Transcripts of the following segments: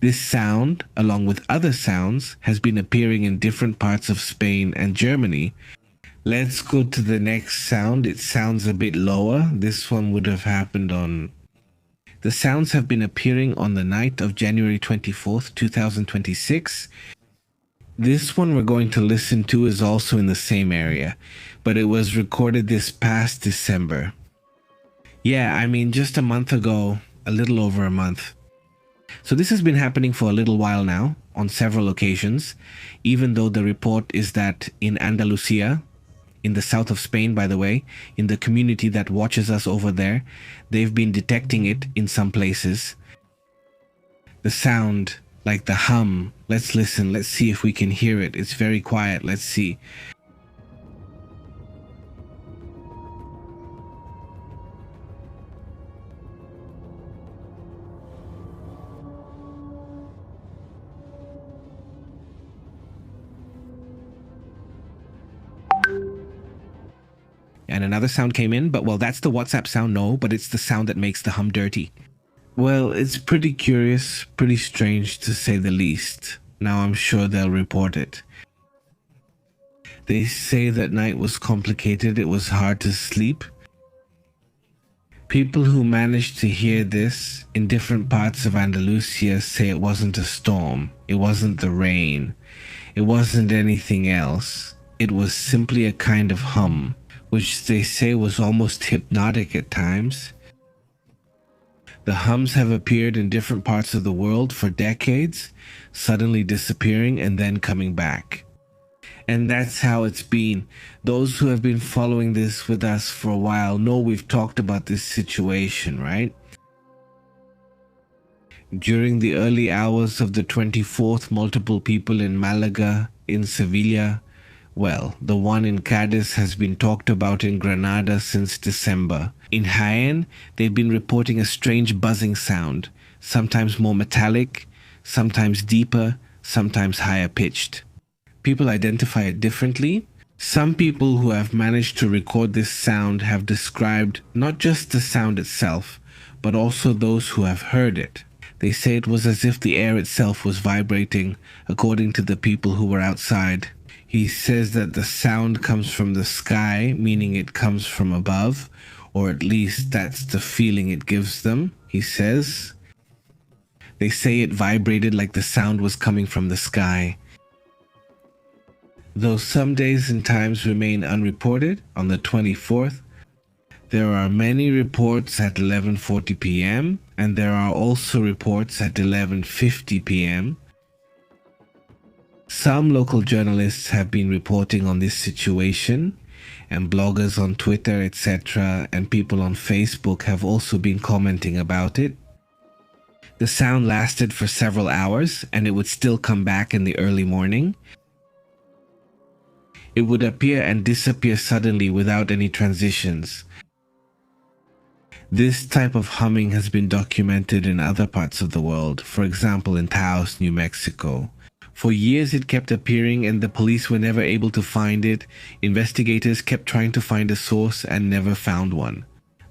This sound, along with other sounds, has been appearing in different parts of Spain and Germany. Let's go to the next sound. It sounds a bit lower. This one would have happened on... The sounds have been appearing on the night of January 24th, 2026. This one we're going to listen to is also in the same area, but it was recorded this past December. Yeah, I mean, just a month ago, a little over a month. So this has been happening for a little while now, on several occasions, even though the report is that in Andalusia, in the south of Spain, by the way, in the community that watches us over there, they've been detecting it in some places. The sound, like the hum, let's listen, let's see if we can hear it. It's very quiet, let's see. And another sound came in, but well, that's the WhatsApp sound, no, but it's the sound that makes the hum dirty. Well, it's pretty curious, pretty strange to say the least. Now I'm sure they'll report it. They say that night was complicated, it was hard to sleep. People who managed to hear this in different parts of Andalusia say it wasn't a storm, it wasn't the rain, it wasn't anything else. It was simply a kind of hum, which they say was almost hypnotic at times. The hums have appeared in different parts of the world for decades, suddenly disappearing and then coming back. And that's how it's been. Those who have been following this with us for a while know we've talked about this situation, right? During the early hours of the 24th, multiple people in Malaga, in Sevilla, well, the one in Cadiz has been talked about in Granada since December. In Jaén, they've been reporting a strange buzzing sound, sometimes more metallic, sometimes deeper, sometimes higher pitched. People identify it differently. Some people who have managed to record this sound have described not just the sound itself, but also those who have heard it. They say it was as if the air itself was vibrating, according to the people who were outside. He says that the sound comes from the sky, meaning it comes from above, or at least that's the feeling it gives them, he says. They say it vibrated like the sound was coming from the sky. Though some days and times remain unreported, on the 24th, there are many reports at 11:40 p.m. and there are also reports at 11:50 p.m. Some local journalists have been reporting on this situation, and bloggers on Twitter, etc., and people on Facebook have also been commenting about it. The sound lasted for several hours, and it would still come back in the early morning. It would appear and disappear suddenly without any transitions. This type of humming has been documented in other parts of the world, for example in Taos, New Mexico. For years it kept appearing and the police were never able to find it. Investigators kept trying to find a source and never found one.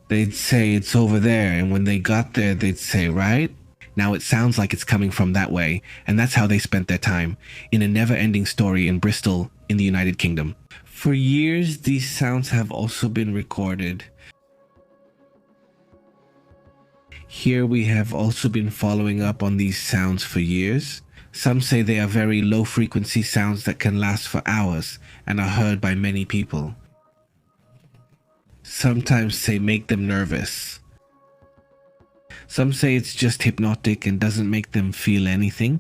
They'd say it's over there, and when they got there they'd say, right? Now it sounds like it's coming from that way, and that's how they spent their time, in a never-ending story in Bristol, in the United Kingdom. For years these sounds have also been recorded. Here we have also been following up on these sounds for years. Some say they are very low-frequency sounds that can last for hours and are heard by many people. Sometimes they make them nervous. Some say it's just hypnotic and doesn't make them feel anything.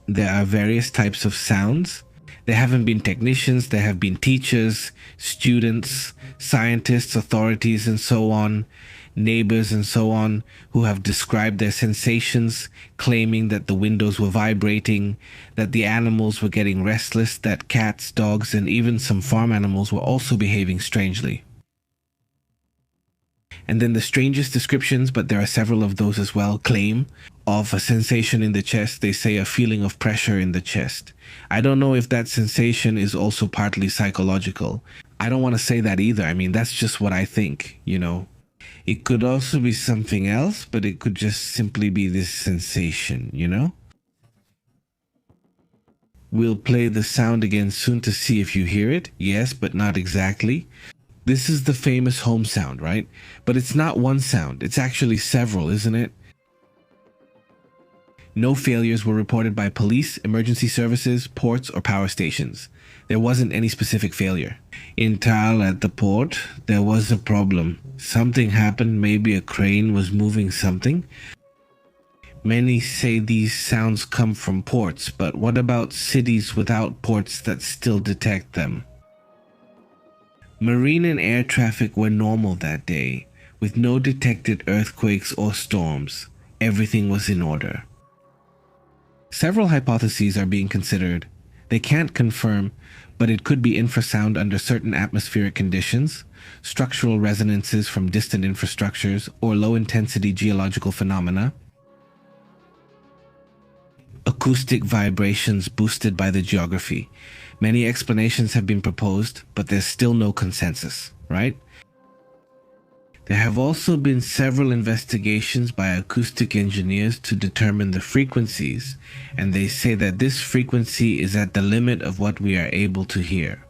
There are various types of sounds. There haven't been technicians, there have been teachers, students, scientists, authorities, and so on, neighbors and so on, who have described their sensations, claiming that the windows were vibrating, that the animals were getting restless, that cats, dogs, and even some farm animals were also behaving strangely. And then the strangest descriptions, but there are several of those as well, claim of a sensation in the chest. They say a feeling of pressure in the chest. I don't know if that sensation is also partly psychological. I don't want to say that either. I mean, that's just what I think, you know. It could also be something else, but it could just simply be this sensation, you know? We'll play the sound again soon to see if you hear it. Yes, but not exactly. This is the famous home sound, right? But it's not one sound. It's actually several, isn't it? No failures were reported by police, emergency services, ports, or power stations. There wasn't any specific failure. In Tal at the port, there was a problem. Something happened, maybe a crane was moving something. Many say these sounds come from ports, but what about cities without ports that still detect them? Marine and air traffic were normal that day, with no detected earthquakes or storms. Everything was in order. Several hypotheses are being considered. They can't confirm, but it could be infrasound under certain atmospheric conditions, structural resonances from distant infrastructures, or low-intensity geological phenomena. Acoustic vibrations boosted by the geography. Many explanations have been proposed, but there's still no consensus, right? There have also been several investigations by acoustic engineers to determine the frequencies, and they say that this frequency is at the limit of what we are able to hear.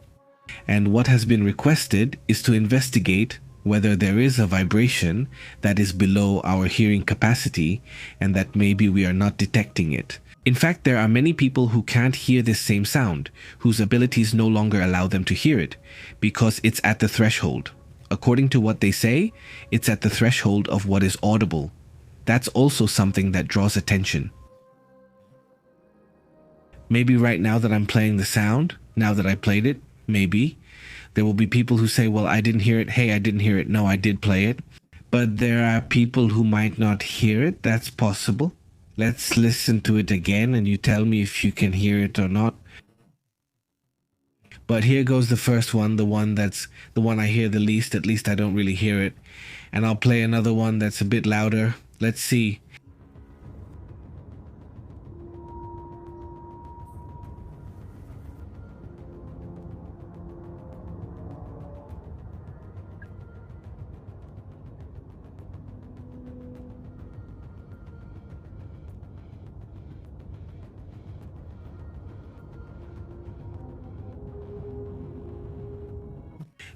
And what has been requested is to investigate whether there is a vibration that is below our hearing capacity and that maybe we are not detecting it. In fact, there are many people who can't hear this same sound, whose abilities no longer allow them to hear it, because it's at the threshold. According to what they say, it's at the threshold of what is audible. That's also something that draws attention. Maybe right now that I'm playing the sound, now that I played it, maybe, there will be people who say, well, I didn't hear it. Hey, I didn't hear it. No, I did play it. But there are people who might not hear it. That's possible. Let's listen to it again and you tell me if you can hear it or not. But here goes the first one, the one I hear the least. At least I don't really hear it. And I'll play another one that's a bit louder. Let's see.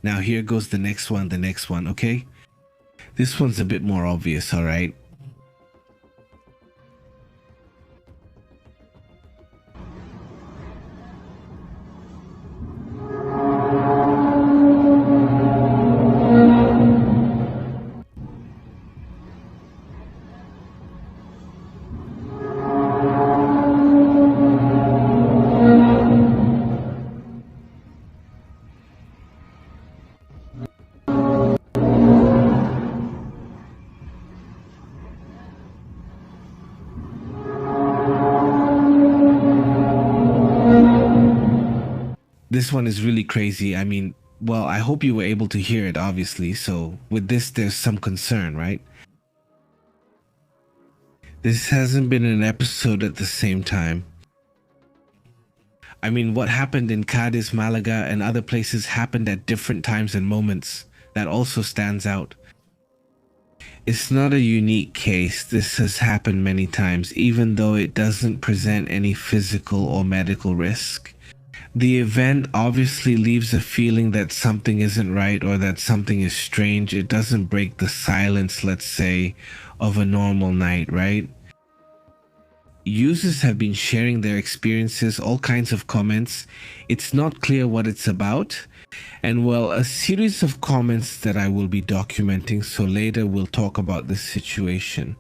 Now here goes the next one, okay? This one's a bit more obvious, all right? This one is really crazy. I mean, well, I hope you were able to hear it, obviously. So with this, there's some concern, right? This hasn't been an episode at the same time. I mean, what happened in Cadiz, Malaga, and other places happened at different times and moments. That also stands out. It's not a unique case. This has happened many times, even though it doesn't present any physical or medical risk. The event obviously leaves a feeling that something isn't right or that something is strange. It doesn't break the silence, let's say, of a normal night, right? Users have been sharing their experiences, all kinds of comments. It's not clear what it's about. And well, a series of comments that I will be documenting, so later we'll talk about this situation.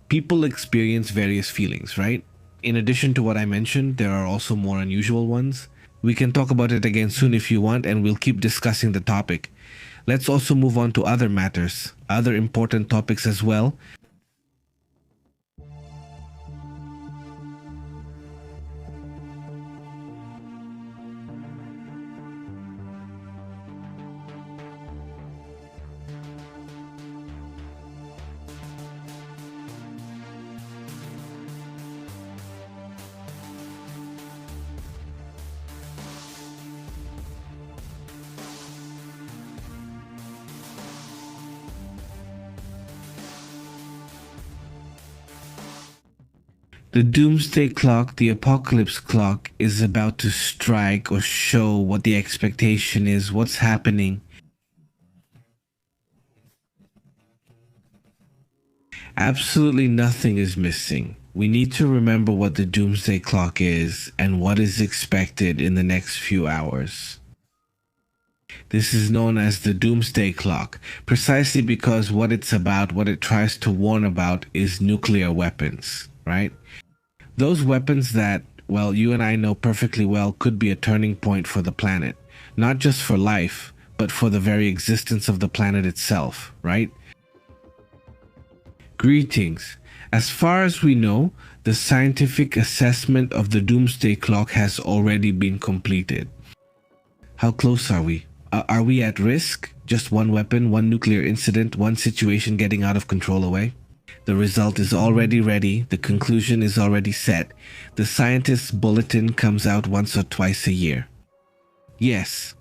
People experience various feelings, right? In addition to what I mentioned, there are also more unusual ones. We can talk about it again soon if you want, and we'll keep discussing the topic. Let's also move on to other matters, other important topics as well. The doomsday clock, the apocalypse clock, is about to strike or show what the expectation is, what's happening. Absolutely nothing is missing. We need to remember what the doomsday clock is and what is expected in the next few hours. This is known as the doomsday clock, precisely because what it's about, what it tries to warn about, is nuclear weapons, right? Those weapons that, well, you and I know perfectly well could be a turning point for the planet, not just for life, but for the very existence of the planet itself, right? Greetings. As far as we know, the scientific assessment of the doomsday clock has already been completed. How close are we? Are we at risk? Just one weapon, one nuclear incident, one situation getting out of control away? The result is already ready. The conclusion is already set. The scientist's bulletin comes out once or twice a year. Yes.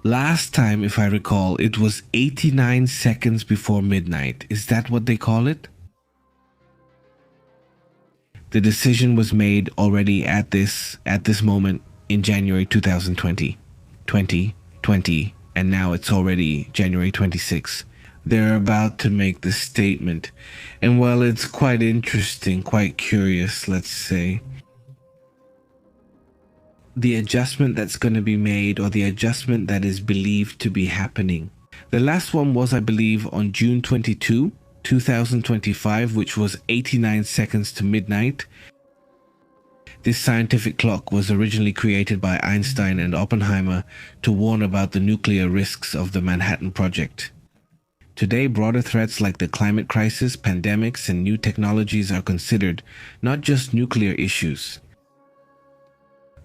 Last time, if I recall, it was 89 seconds before midnight. Is that what they call it? The decision was made already at this moment in January 2020. 2020, and now it's already January 26th. They're about to make the statement, and well, it's quite interesting, quite curious, let's say. The adjustment that's going to be made, or the adjustment that is believed to be happening. The last one was, I believe, on June 22, 2025, which was 89 seconds to midnight. This scientific clock was originally created by Einstein and Oppenheimer to warn about the nuclear risks of the Manhattan Project. Today, broader threats like the climate crisis, pandemics, and new technologies are considered, not just nuclear issues.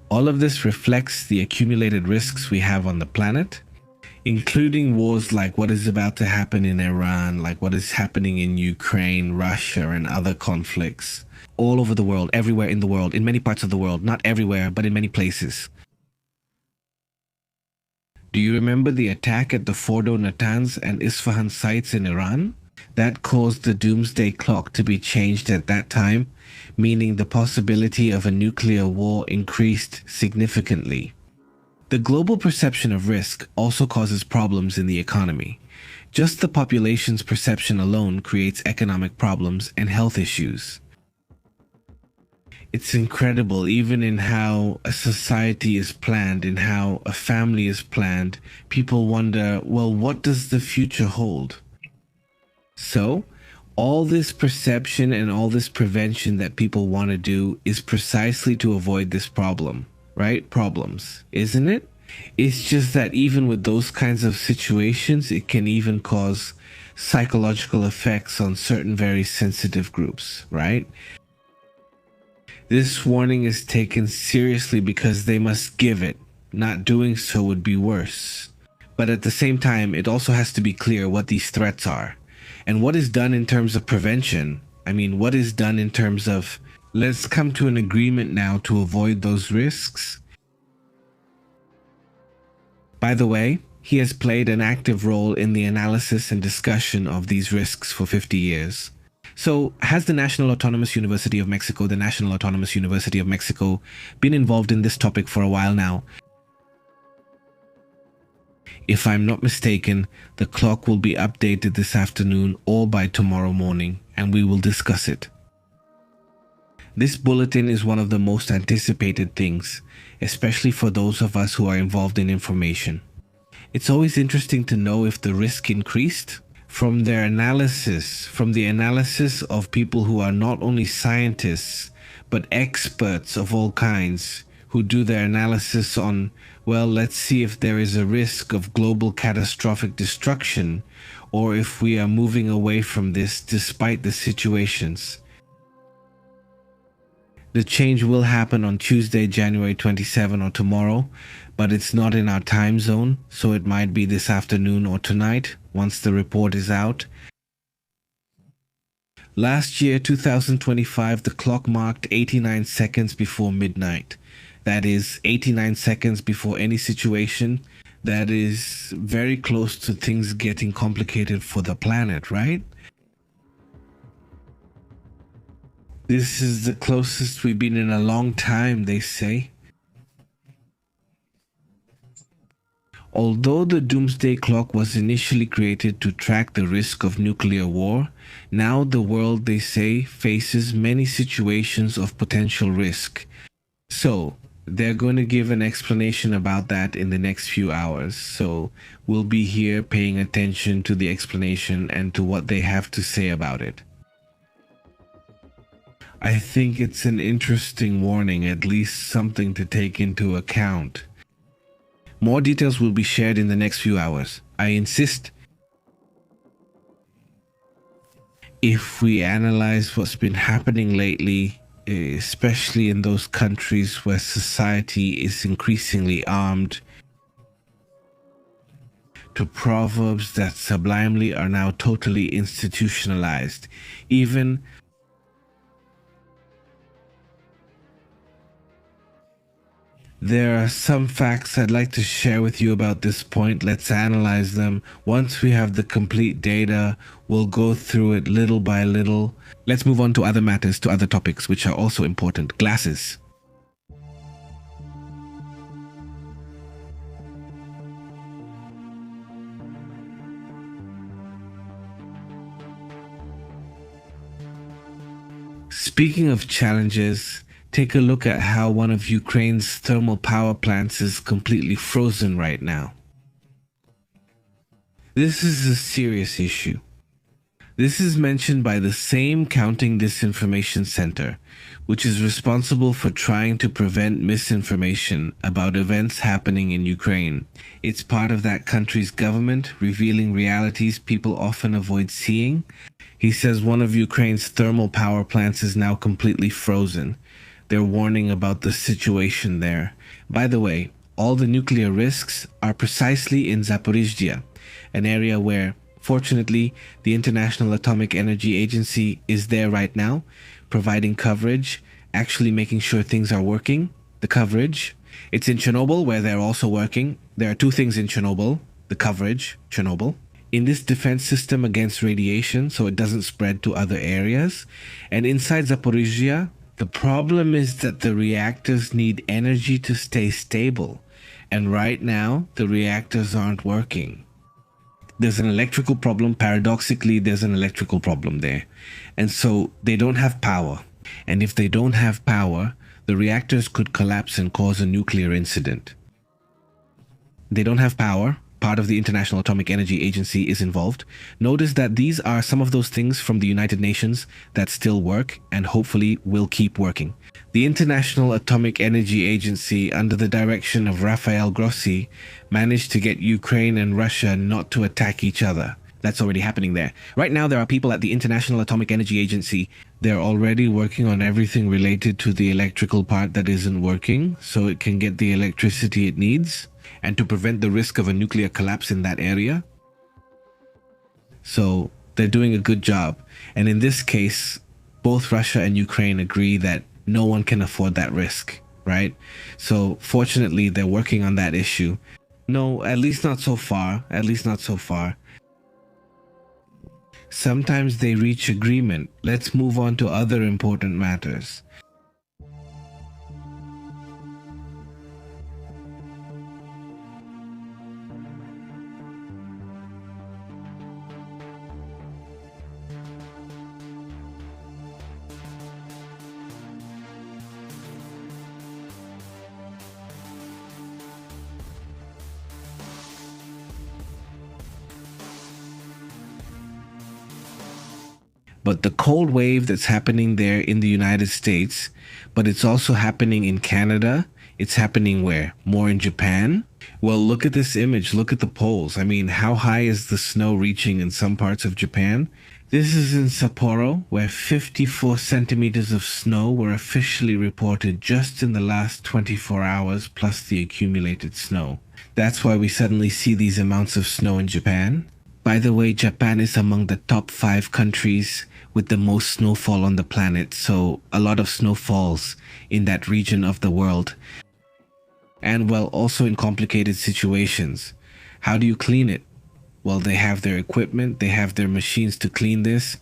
All of this reflects the accumulated risks we have on the planet, including wars like what is about to happen in Iran, like what is happening in Ukraine, Russia, and other conflicts. All over the world, everywhere in the world, in many parts of the world, not everywhere, but in many places. Do you remember the attack at the Fordo, Natanz, and Isfahan sites in Iran? That caused the doomsday clock to be changed at that time, meaning the possibility of a nuclear war increased significantly. The global perception of risk also causes problems in the economy. Just the population's perception alone creates economic problems and health issues. It's incredible, even in how a society is planned, in how a family is planned, people wonder, well, what does the future hold? So, all this perception and all this prevention that people want to do is precisely to avoid this problem, right? Problems, isn't it? It's just that even with those kinds of situations, it can even cause psychological effects on certain very sensitive groups, right? This warning is taken seriously because they must give it. Not doing so would be worse. But at the same time, it also has to be clear what these threats are. And what is done in terms of prevention. I mean, what is done in terms of, let's come to an agreement now to avoid those risks. By the way, he has played an active role in the analysis and discussion of these risks for 50 years. So, has the National Autonomous University of Mexico, been involved in this topic for a while now? If I'm not mistaken, the clock will be updated this afternoon or by tomorrow morning, and we will discuss it. This bulletin is one of the most anticipated things, especially for those of us who are involved in information. It's always interesting to know if the risk increased. From the analysis of people who are not only scientists, but experts of all kinds, who do their analysis on, well, let's see if there is a risk of global catastrophic destruction, or if we are moving away from this despite the situations. The change will happen on Tuesday, January 27 or tomorrow, but it's not in our time zone, so it might be this afternoon or tonight once the report is out. Last year, 2025, the clock marked 89 seconds before midnight. That is 89 seconds before any situation that is very close to things getting complicated for the planet, right? This is the closest we've been in a long time, they say. Although the Doomsday Clock was initially created to track the risk of nuclear war, now the world, they say, faces many situations of potential risk. So, they're going to give an explanation about that in the next few hours. So, we'll be here paying attention to the explanation and to what they have to say about it. I think it's an interesting warning, at least something to take into account. More details will be shared in the next few hours. I insist. If we analyze what's been happening lately, especially in those countries where society is increasingly armed, to proverbs that sublimely are now totally institutionalized, even there are some facts I'd like to share with you about this point. Let's analyze them. Once we have the complete data, we'll go through it little by little. Let's move on to other matters, to other topics, which are also important. Glasses. Speaking of challenges, take a look at how one of Ukraine's thermal power plants is completely frozen right now. This is a serious issue. This is mentioned by the same Counting Disinformation Center, which is responsible for trying to prevent misinformation about events happening in Ukraine. It's part of that country's government revealing realities people often avoid seeing. He says one of Ukraine's thermal power plants is now completely frozen. They're warning about the situation there. By the way, all the nuclear risks are precisely in Zaporizhzhia, an area where, fortunately, the International Atomic Energy Agency is there right now, providing coverage, actually making sure things are working. The coverage. It's in Chernobyl where they're also working. There are two things in Chernobyl. The coverage, Chernobyl. In this defense system against radiation so it doesn't spread to other areas. And inside Zaporizhzhia, the problem is that the reactors need energy to stay stable. And right now, the reactors aren't working. There's an electrical problem. Paradoxically, there's an electrical problem there. And so they don't have power. And if they don't have power, the reactors could collapse and cause a nuclear incident. They don't have power. Part of the International Atomic Energy Agency is involved. Notice that these are some of those things from the United Nations that still work and hopefully will keep working. The International Atomic Energy Agency, under the direction of Rafael Grossi, managed to get Ukraine and Russia not to attack each other. That's already happening there. Right now, there are people at the International Atomic Energy Agency. They're already working on everything related to the electrical part that isn't working, so it can get the electricity it needs, and to prevent the risk of a nuclear collapse in that area. So they're doing a good job. And in this case, both Russia and Ukraine agree that no one can afford that risk, right? So fortunately, they're working on that issue. No, at least not so far. At least not so far. Sometimes they reach agreement. Let's move on to other important matters. But the cold wave that's happening there in the United States, but it's also happening in Canada. It's happening where? More in Japan? Well, look at this image. Look at the poles. I mean, how high is the snow reaching in some parts of Japan? This is in Sapporo, where 54 centimeters of snow were officially reported just in the last 24 hours, plus the accumulated snow. That's why we suddenly see these amounts of snow in Japan. By the way, Japan is among the top 5 countries with the most snowfall on the planet, so a lot of snow falls in that region of the world. And well, also in complicated situations. How do you clean it? Well, they have their equipment, they have their machines to clean this,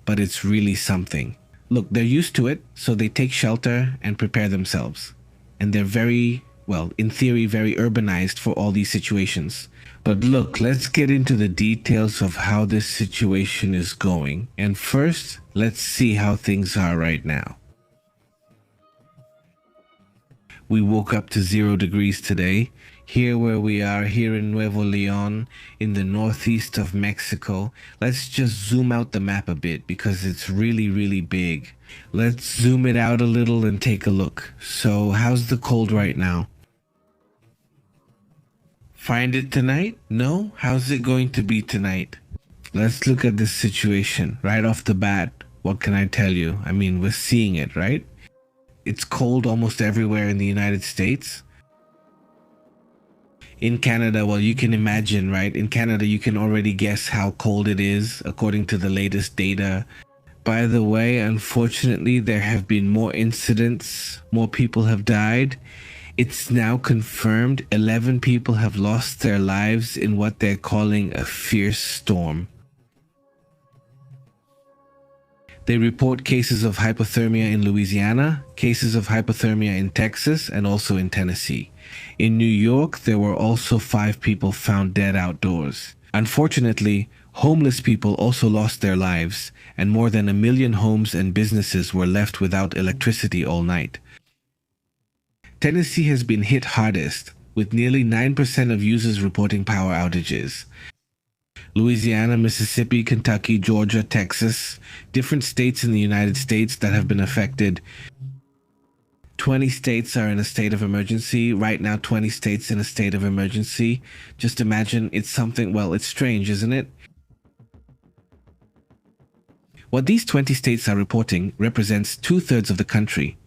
but it's really something. Look, they're used to it, so they take shelter and prepare themselves. And they're very, well, in theory, very urbanized for all these situations. But look, let's get into the details of how this situation is going. And first, let's see how things are right now. We woke up to 0 degrees today. Here where we are, here in Nuevo Leon, in the northeast of Mexico. Let's just zoom out the map a bit because it's really, really big. Let's zoom it out a little and take a look. So how's the cold right now? Find it tonight? No? How's it going to be tonight? Let's look at this situation right off the bat. What can I tell you? I mean, we're seeing it, right? It's cold almost everywhere in the United States. In Canada, well, you can imagine, right? In Canada, you can already guess how cold it is according to the latest data. By the way, unfortunately, there have been more incidents. More people have died. It's now confirmed 11 people have lost their lives in what they're calling a fierce storm. They report cases of hypothermia in Louisiana, cases of hypothermia in Texas, and also in Tennessee. In New York, there were also 5 people found dead outdoors. Unfortunately, homeless people also lost their lives, and more than 1 million homes and businesses were left without electricity all night. Tennessee has been hit hardest, with nearly 9% of users reporting power outages. Louisiana, Mississippi, Kentucky, Georgia, Texas, different states in the United States that have been affected. 20 states are in a state of emergency. Right now, 20 states in a state of emergency. Just imagine, it's something, well, it's strange, isn't it? What these 20 states are reporting represents 2/3 of the country.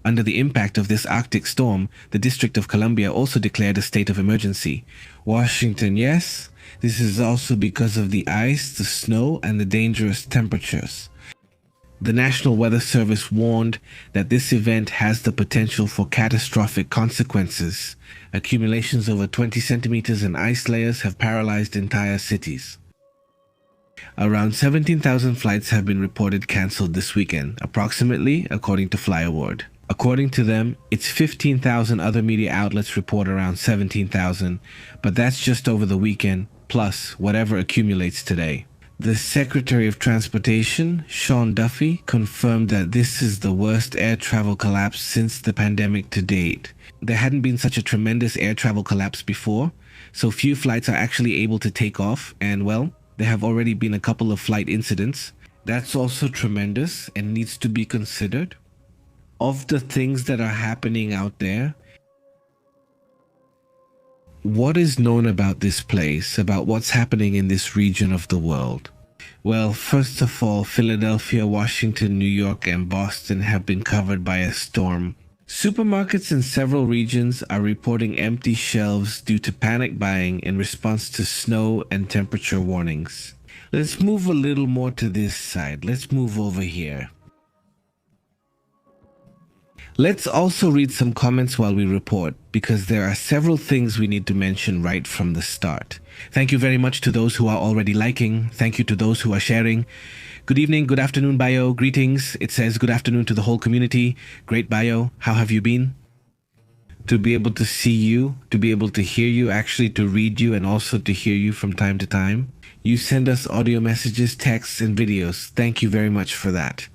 Under the impact of this Arctic storm, the District of Columbia also declared a state of emergency. Washington, yes. This is also because of the ice, the snow, and the dangerous temperatures. The National Weather Service warned that this event has the potential for catastrophic consequences. Accumulations over 20 centimeters in ice layers have paralyzed entire cities. Around 17,000 flights have been reported cancelled this weekend, approximately, according to FlyAward. According to them, it's 15,000 other media outlets report around 17,000, but that's just over the weekend, plus whatever accumulates today. The Secretary of Transportation, Sean Duffy, confirmed that this is the worst air travel collapse since the pandemic to date. There hadn't been such a tremendous air travel collapse before, so few flights are actually able to take off, and well, there have already been a couple of flight incidents. That's also tremendous and needs to be considered. Of the things that are happening out there, what is known about this place, about what's happening in this region of the world? Well, first of all, Philadelphia, Washington, New York, and Boston have been covered by a storm. Supermarkets in several regions are reporting empty shelves due to panic buying in response to snow and temperature warnings. Let's move a little more to this side. Let's move over here. Let's also read some comments while we report, because there are several things we need to mention right from the start. Thank you very much to those who are already liking. Thank you to those who are sharing. Good evening, good afternoon, Bio. Greetings. It says good afternoon to the whole community. Great, Bio. How have you been? To be able to see you, to be able to hear you, actually to read you and also to hear you from time to time. You send us audio messages, texts, and videos. Thank you very much for that.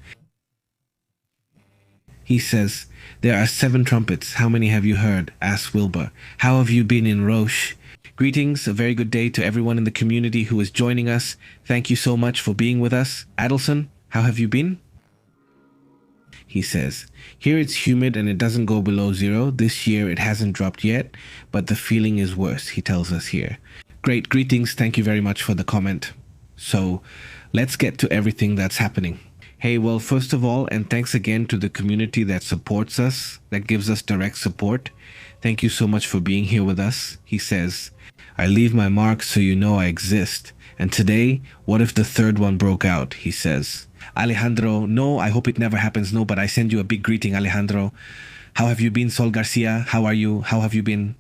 He says, there are 7 trumpets. How many have you heard? Asks Wilbur. How have you been in Roche? Greetings, a very good day to everyone in the community who is joining us. Thank you so much for being with us. Adelson, how have you been? He says, here it's humid and it doesn't go below 0. This year it hasn't dropped yet, but the feeling is worse, he tells us here. Great, greetings. Thank you very much for the comment. So let's get to everything that's happening. Hey, well, first of all, and thanks again to the community that supports us, that gives us direct support. Thank you so much for being here with us. He says, I leave my mark so you know I exist. And today, what if the 3rd one broke out? He says. Alejandro, no, I hope it never happens. No, but I send you a big greeting, Alejandro. How have you been, Sol Garcia? How are you? How have you been?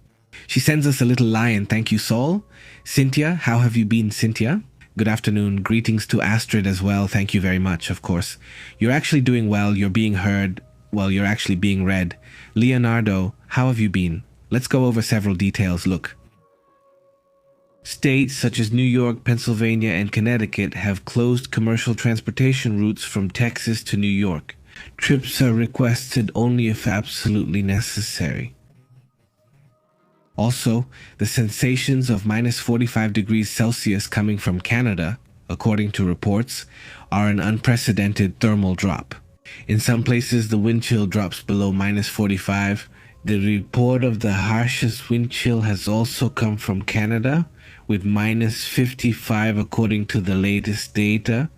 She sends us a little lion. Thank you, Sol. Cynthia, how have you been, Cynthia? Good afternoon. Greetings to Astrid as well. Thank you very much, of course. You're actually doing well. You're being heard. Well, you're actually being read. Leonardo, how have you been? Let's go over several details. Look. States such as New York, Pennsylvania, and Connecticut have closed commercial transportation routes from Texas to New York. Trips are requested only if absolutely necessary. Also, the sensations of minus 45 degrees Celsius coming from Canada, according to reports, are an unprecedented thermal drop. In some places, the wind chill drops below minus 45. The report of the harshest wind chill has also come from Canada, with minus 55 according to the latest data.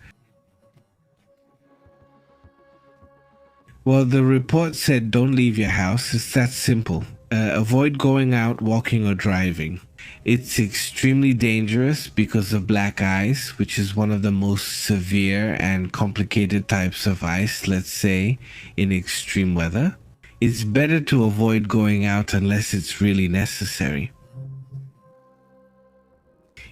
Well, the report said don't leave your house. It's that simple. Avoid going out, walking, or driving. It's extremely dangerous because of black ice, which is one of the most severe and complicated types of ice, let's say, in extreme weather. It's better to avoid going out unless it's really necessary.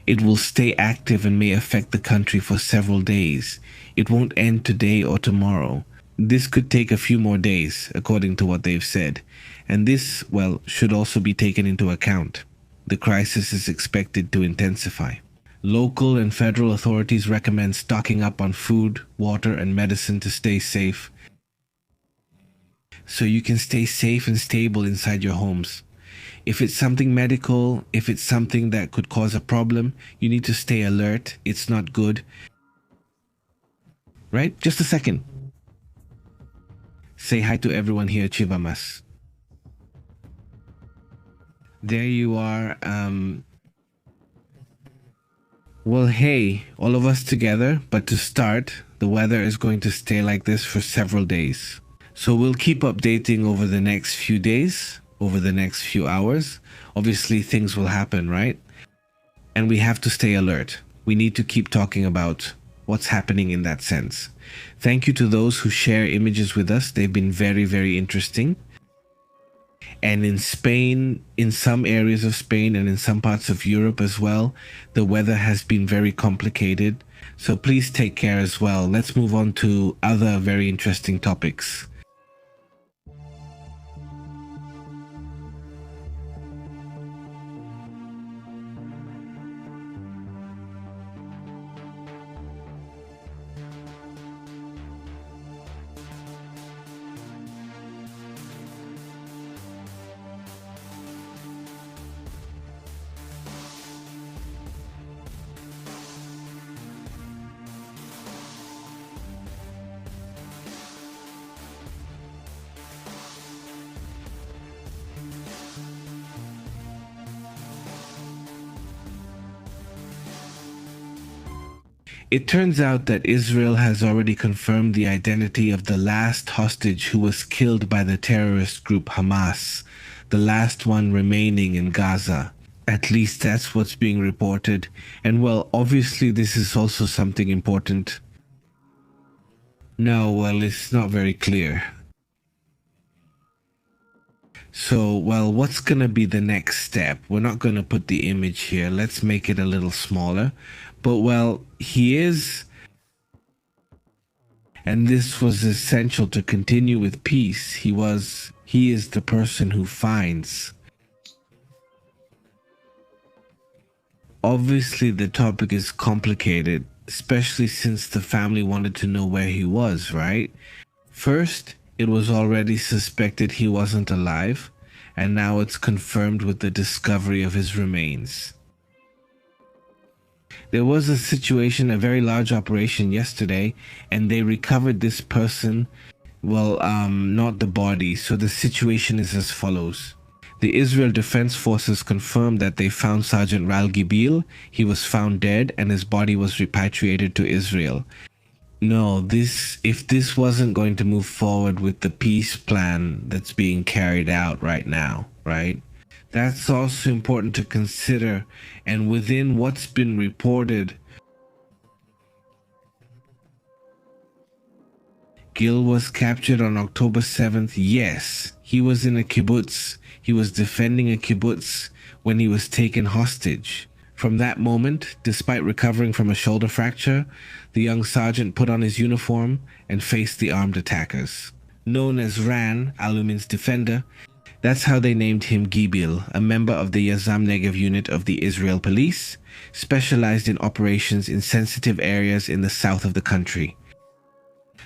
It will stay active and may affect the country for several days. It won't end today or tomorrow. This could take a few more days, according to what they've said. And this, well, should also be taken into account. The crisis is expected to intensify. Local and federal authorities recommend stocking up on food, water, and medicine to stay safe, so you can stay safe and stable inside your homes. If it's something medical, if it's something that could cause a problem, you need to stay alert. It's not good. Right? Just a second. Say hi to everyone here, Chivamas. There you are. Well, hey, all of us together, but to start, the weather is going to stay like this for several days. So we'll keep updating over the next few days, over the next few hours. Obviously, things will happen, right? And we have to stay alert. We need to keep talking about what's happening in that sense. Thank you to those who share images with us. They've been very, very interesting. And in Spain, in some areas of Spain and in some parts of Europe as well, the weather has been very complicated. So please take care as well. Let's move on to other very interesting topics. It turns out that Israel has already confirmed the identity of the last hostage who was killed by the terrorist group Hamas, the last one remaining in Gaza. At least that's what's being reported. And well, obviously this is also something important. No, well, it's not very clear. So, well, what's going to be the next step? We're not going to put the image here. Let's make it a little smaller. But, well, he is, and this was essential to continue with peace. He is the person who finds. Obviously, the topic is complicated, especially since the family wanted to know where he was, right? First, it was already suspected he wasn't alive, and now it's confirmed with the discovery of his remains. There was a situation, a very large operation yesterday, and they recovered this person, well, not the body. So the situation is as follows. The Israel Defense Forces confirmed that they found Sergeant Ral Gibil. He was found dead and his body was repatriated to Israel. No, if this wasn't going to move forward with the peace plan that's being carried out right now, right? That's also important to consider. And within what's been reported, Gil was captured on October 7th. Yes, he was in a kibbutz. He was defending a kibbutz when he was taken hostage From that moment, despite recovering from a shoulder fracture, the young sergeant put on his uniform and faced the armed attackers. Known as Ran, Alumin's defender, that's how they named him Gibil, a member of the Yazam Negev unit of the Israel police, specialized in operations in sensitive areas in the south of the country.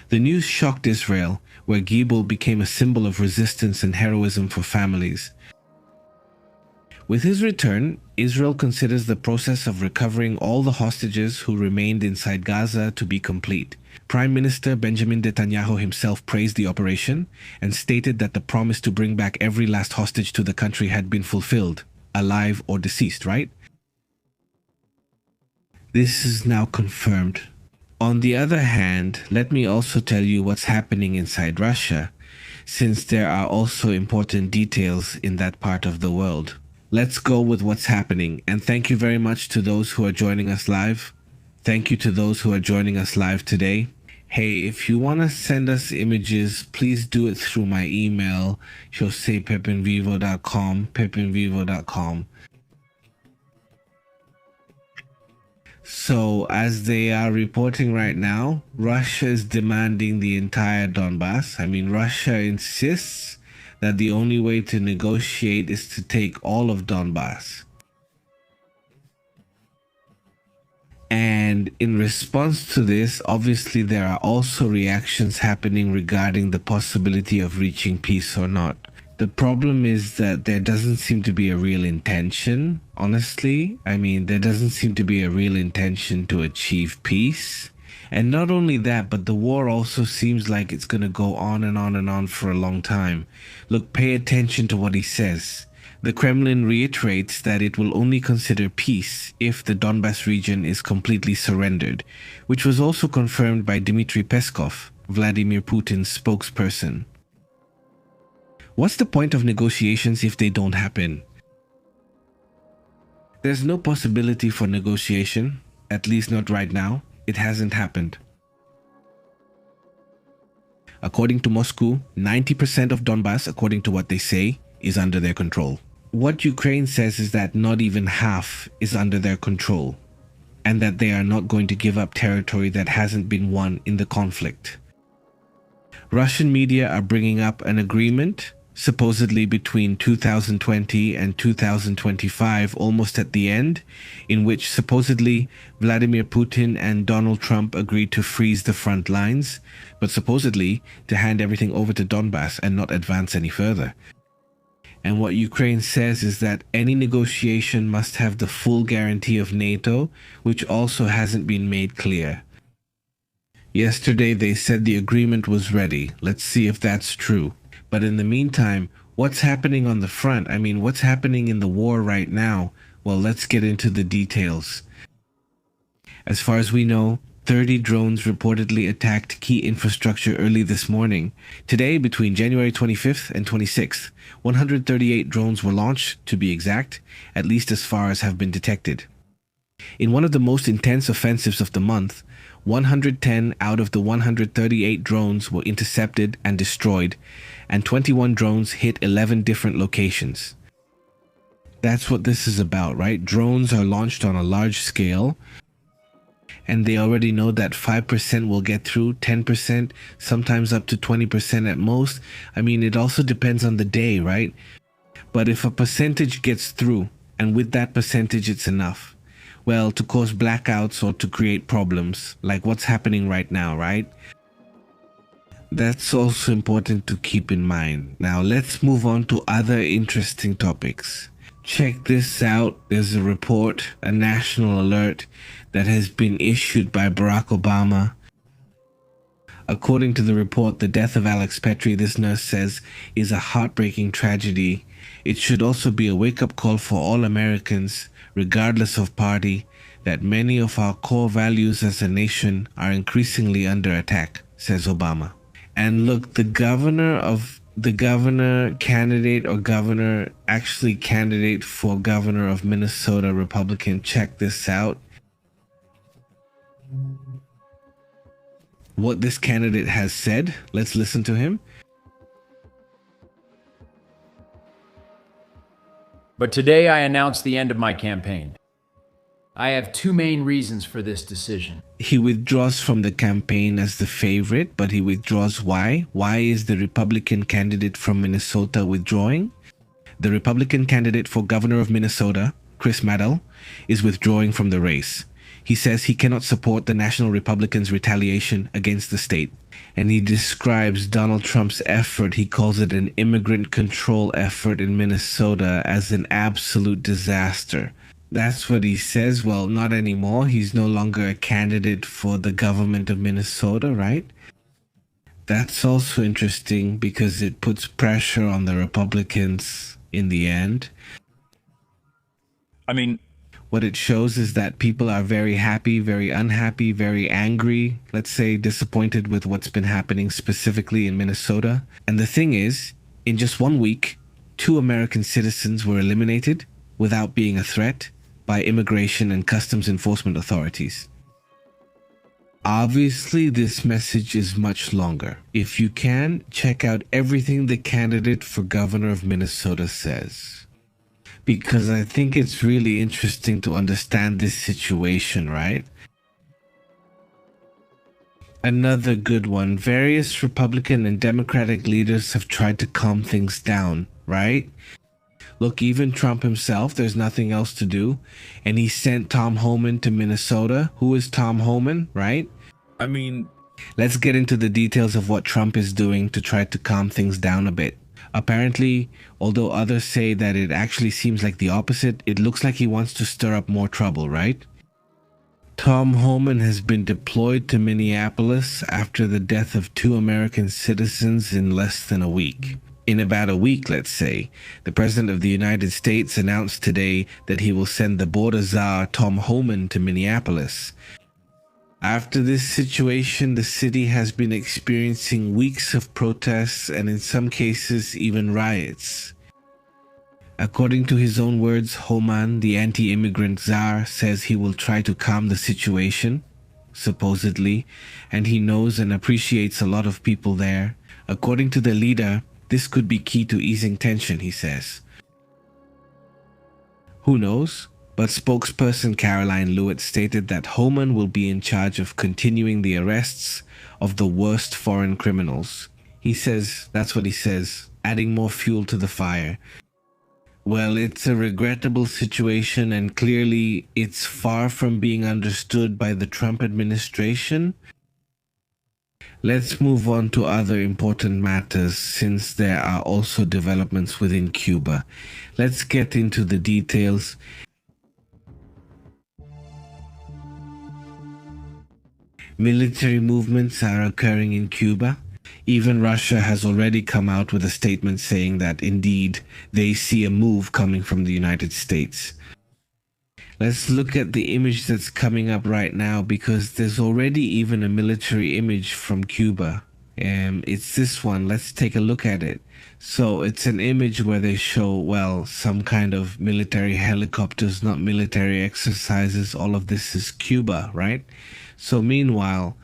The news shocked Israel, where Gibil became a symbol of resistance and heroism for families. With his return, Israel considers the process of recovering all the hostages who remained inside Gaza to be complete. Prime Minister Benjamin Netanyahu himself praised the operation and stated that the promise to bring back every last hostage to the country had been fulfilled, alive or deceased, right? This is now confirmed. On the other hand, let me also tell you what's happening inside Russia, since there are also important details in that part of the world. Let's go with what's happening, and thank you very much to those who are joining us live. Thank you to those who are joining us live today. Hey, if you want to send us images, please do it through my email, josepepinvivo.com, pepinvivo.com. So, as they are reporting right now, Russia is demanding the entire Donbass. I mean, Russia insists that the only way to negotiate is to take all of Donbass. And in response to this, obviously there are also reactions happening regarding the possibility of reaching peace or not. The problem is that there doesn't seem to be a real intention, honestly. I mean, there doesn't seem to be a real intention to achieve peace. And not only that, but the war also seems like it's going to go on and on and on for a long time. Look, pay attention to what he says. The Kremlin reiterates that it will only consider peace if the Donbass region is completely surrendered, which was also confirmed by Dmitry Peskov, Vladimir Putin's spokesperson. What's the point of negotiations if they don't happen? There's no possibility for negotiation, at least not right now. It hasn't happened. According to Moscow, 90% of Donbass, according to what they say, is under their control. What Ukraine says is that not even half is under their control, and that they are not going to give up territory that hasn't been won in the conflict. Russian media are bringing up an agreement, supposedly between 2020 and 2025, almost at the end, in which supposedly Vladimir Putin and Donald Trump agreed to freeze the front lines, but supposedly to hand everything over to Donbass and not advance any further. And what Ukraine says is that any negotiation must have the full guarantee of NATO, which also hasn't been made clear. Yesterday they said the agreement was ready. Let's see if that's true. But in the meantime, what's happening on the front? I mean, what's happening in the war right now? Well, let's get into the details. As far as we know, 30 drones reportedly attacked key infrastructure early this morning. Today, between January 25th and 26th, 138 drones were launched, to be exact, at least as far as have been detected. In one of the most intense offensives of the month, 110 out of the 138 drones were intercepted and destroyed, and 21 drones hit 11 different locations. That's what this is about, right? Drones are launched on a large scale, and they already know that 5% will get through, 10%, sometimes up to 20% at most. I mean, it also depends on the day, right? But if a percentage gets through, and with that percentage it's enough, well, to cause blackouts or to create problems, like what's happening right now, right? That's also important to keep in mind. Now, let's move on to other interesting topics. Check this out. There's a report, a national alert, that has been issued by Barack Obama. According to the report, the death of Alex Petrie, this nurse says, is a heartbreaking tragedy. It should also be a wake-up call for all Americans, regardless of party, that many of our core values as a nation are increasingly under attack, says Obama. And look, the governor candidate for governor of Minnesota, Republican, check this out. What this candidate has said, let's listen to him. But today I announce the end of my campaign. I have two main reasons for this decision. He withdraws from the campaign as the favorite, but he withdraws why? Why is the Republican candidate from Minnesota withdrawing? The Republican candidate for governor of Minnesota, Chris Maddow, is withdrawing from the race. He says he cannot support the National Republicans' retaliation against the state. And he describes Donald Trump's effort, he calls it an immigrant control effort in Minnesota, as an absolute disaster. That's what he says. Well, not anymore. He's no longer a candidate for the government of Minnesota, right? That's also interesting because it puts pressure on the Republicans in the end. I mean, what it shows is that people are very happy, very unhappy, very angry, let's say disappointed with what's been happening specifically in Minnesota. And the thing is, in just 1 week, 2 American citizens were eliminated without being a threat by immigration and customs enforcement authorities. Obviously, this message is much longer. If you can, check out everything the candidate for governor of Minnesota says, because I think it's really interesting to understand this situation, right? Another good one. Various Republican and Democratic leaders have tried to calm things down, right? Look, even Trump himself, there's nothing else to do. And he sent Tom Homan to Minnesota. Who is Tom Homan, right? I mean, let's get into the details of what Trump is doing to try to calm things down a bit. Apparently, although others say that it actually seems like the opposite, it looks like he wants to stir up more trouble, right? Tom Homan has been deployed to Minneapolis after the death of 2 American citizens in less than a week. In about a week, let's say, the President of the United States announced today that he will send the border czar Tom Homan to Minneapolis. After this situation, the city has been experiencing weeks of protests and in some cases even riots. According to his own words, Homan, the anti-immigrant czar, says he will try to calm the situation, supposedly, and he knows and appreciates a lot of people there. According to the leader, this could be key to easing tension, he says. Who knows? But spokesperson Caroline Lewitt stated that Homan will be in charge of continuing the arrests of the worst foreign criminals. He says, that's what he says, adding more fuel to the fire. Well, it's a regrettable situation, and clearly it's far from being understood by the Trump administration. Let's move on to other important matters, since there are also developments within Cuba. Let's get into the details. Military movements are occurring in Cuba. Even Russia has already come out with a statement saying that indeed they see a move coming from the United States. Let's look at the image that's coming up right now, because there's already even a military image from Cuba. It's this one. Let's take a look at it. So it's an image where they show, well, some kind of military helicopters, not military exercises. All of this is Cuba, right? So meanwhile,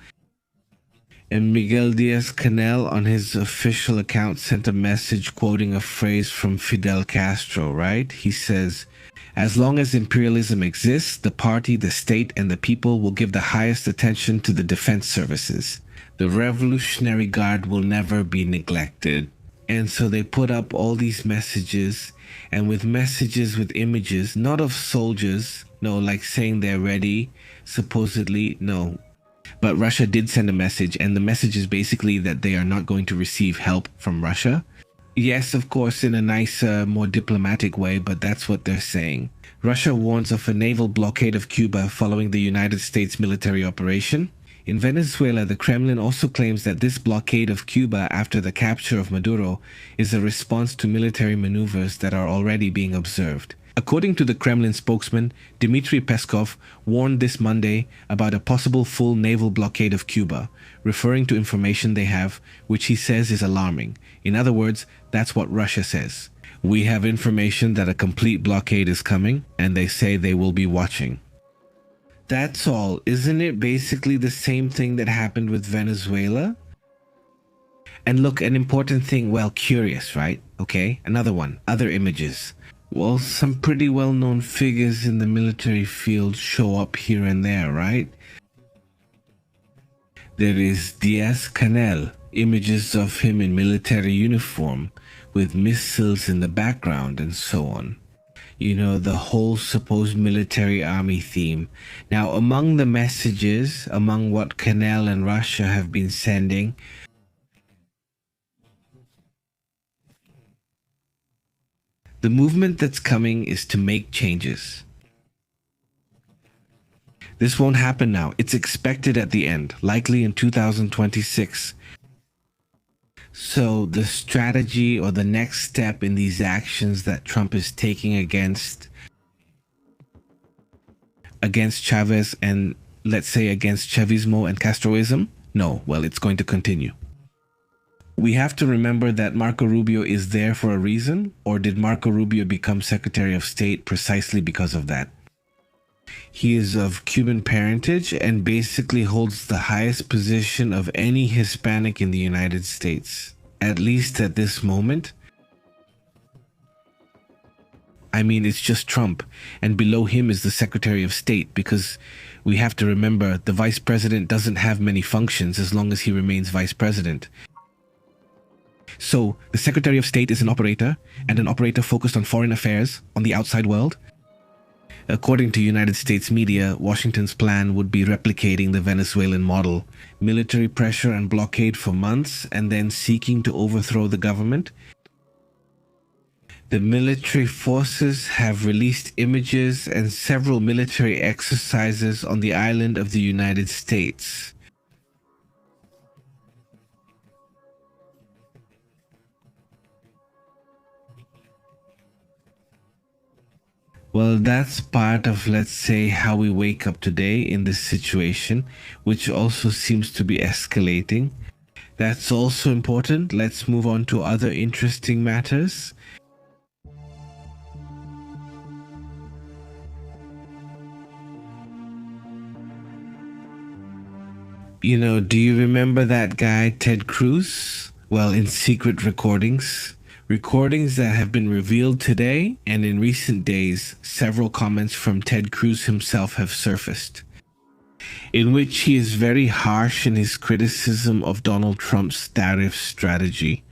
and Miguel Diaz-Canel on his official account sent a message quoting a phrase from Fidel Castro, right? He says, "As long as imperialism exists, the party, the state, and the people will give the highest attention to the defense services. The Revolutionary Guard will never be neglected." And so they put up all these messages, and with messages with images, not of soldiers, no, like saying they're ready, supposedly, no. But Russia did send a message, and the message is basically that they are not going to receive help from Russia. Yes, of course, in a nicer, more diplomatic way, but that's what they're saying. Russia warns of a naval blockade of Cuba following the United States military operation. In Venezuela, the Kremlin also claims that this blockade of Cuba after the capture of Maduro is a response to military maneuvers that are already being observed. According to the Kremlin spokesman, Dmitry Peskov warned this Monday about a possible full naval blockade of Cuba, referring to information they have, which he says is alarming. In other words, that's what Russia says. We have information that a complete blockade is coming, and they say they will be watching. That's all. Isn't it basically the same thing that happened with Venezuela? And look, an important thing, well, curious, right? Okay, another one, other images. Well, some pretty well-known figures in the military field show up here and there, right? There is Diaz-Canel, images of him in military uniform with missiles in the background and so on. You know, the whole supposed military army theme. Now, among the messages, among what Canel and Russia have been sending, the movement that's coming is to make changes. This won't happen now. It's expected at the end, likely in 2026. So the strategy or the next step in these actions that Trump is taking against Chavez and, let's say, against Chavismo and Castroism? No, well, it's going to continue. We have to remember that Marco Rubio is there for a reason, or did Marco Rubio become Secretary of State precisely because of that? He is of Cuban parentage and basically holds the highest position of any Hispanic in the United States, at least at this moment. I mean, it's just Trump, and below him is the Secretary of State, because we have to remember the Vice President doesn't have many functions as long as he remains Vice President. So the Secretary of State is an operator, and an operator focused on foreign affairs, on the outside world. According to United States media, Washington's plan would be replicating the Venezuelan model, military pressure and blockade for months, and then seeking to overthrow the government. The military forces have released images and several military exercises on the island of the United States. Well, that's part of, let's say, how we wake up today in this situation, which also seems to be escalating. That's also important. Let's move on to other interesting matters. You know, do you remember that guy, Ted Cruz? Well, in secret recordings that have been revealed today, and in recent days, several comments from Ted Cruz himself have surfaced, in which he is very harsh in his criticism of Donald Trump's tariff strategy.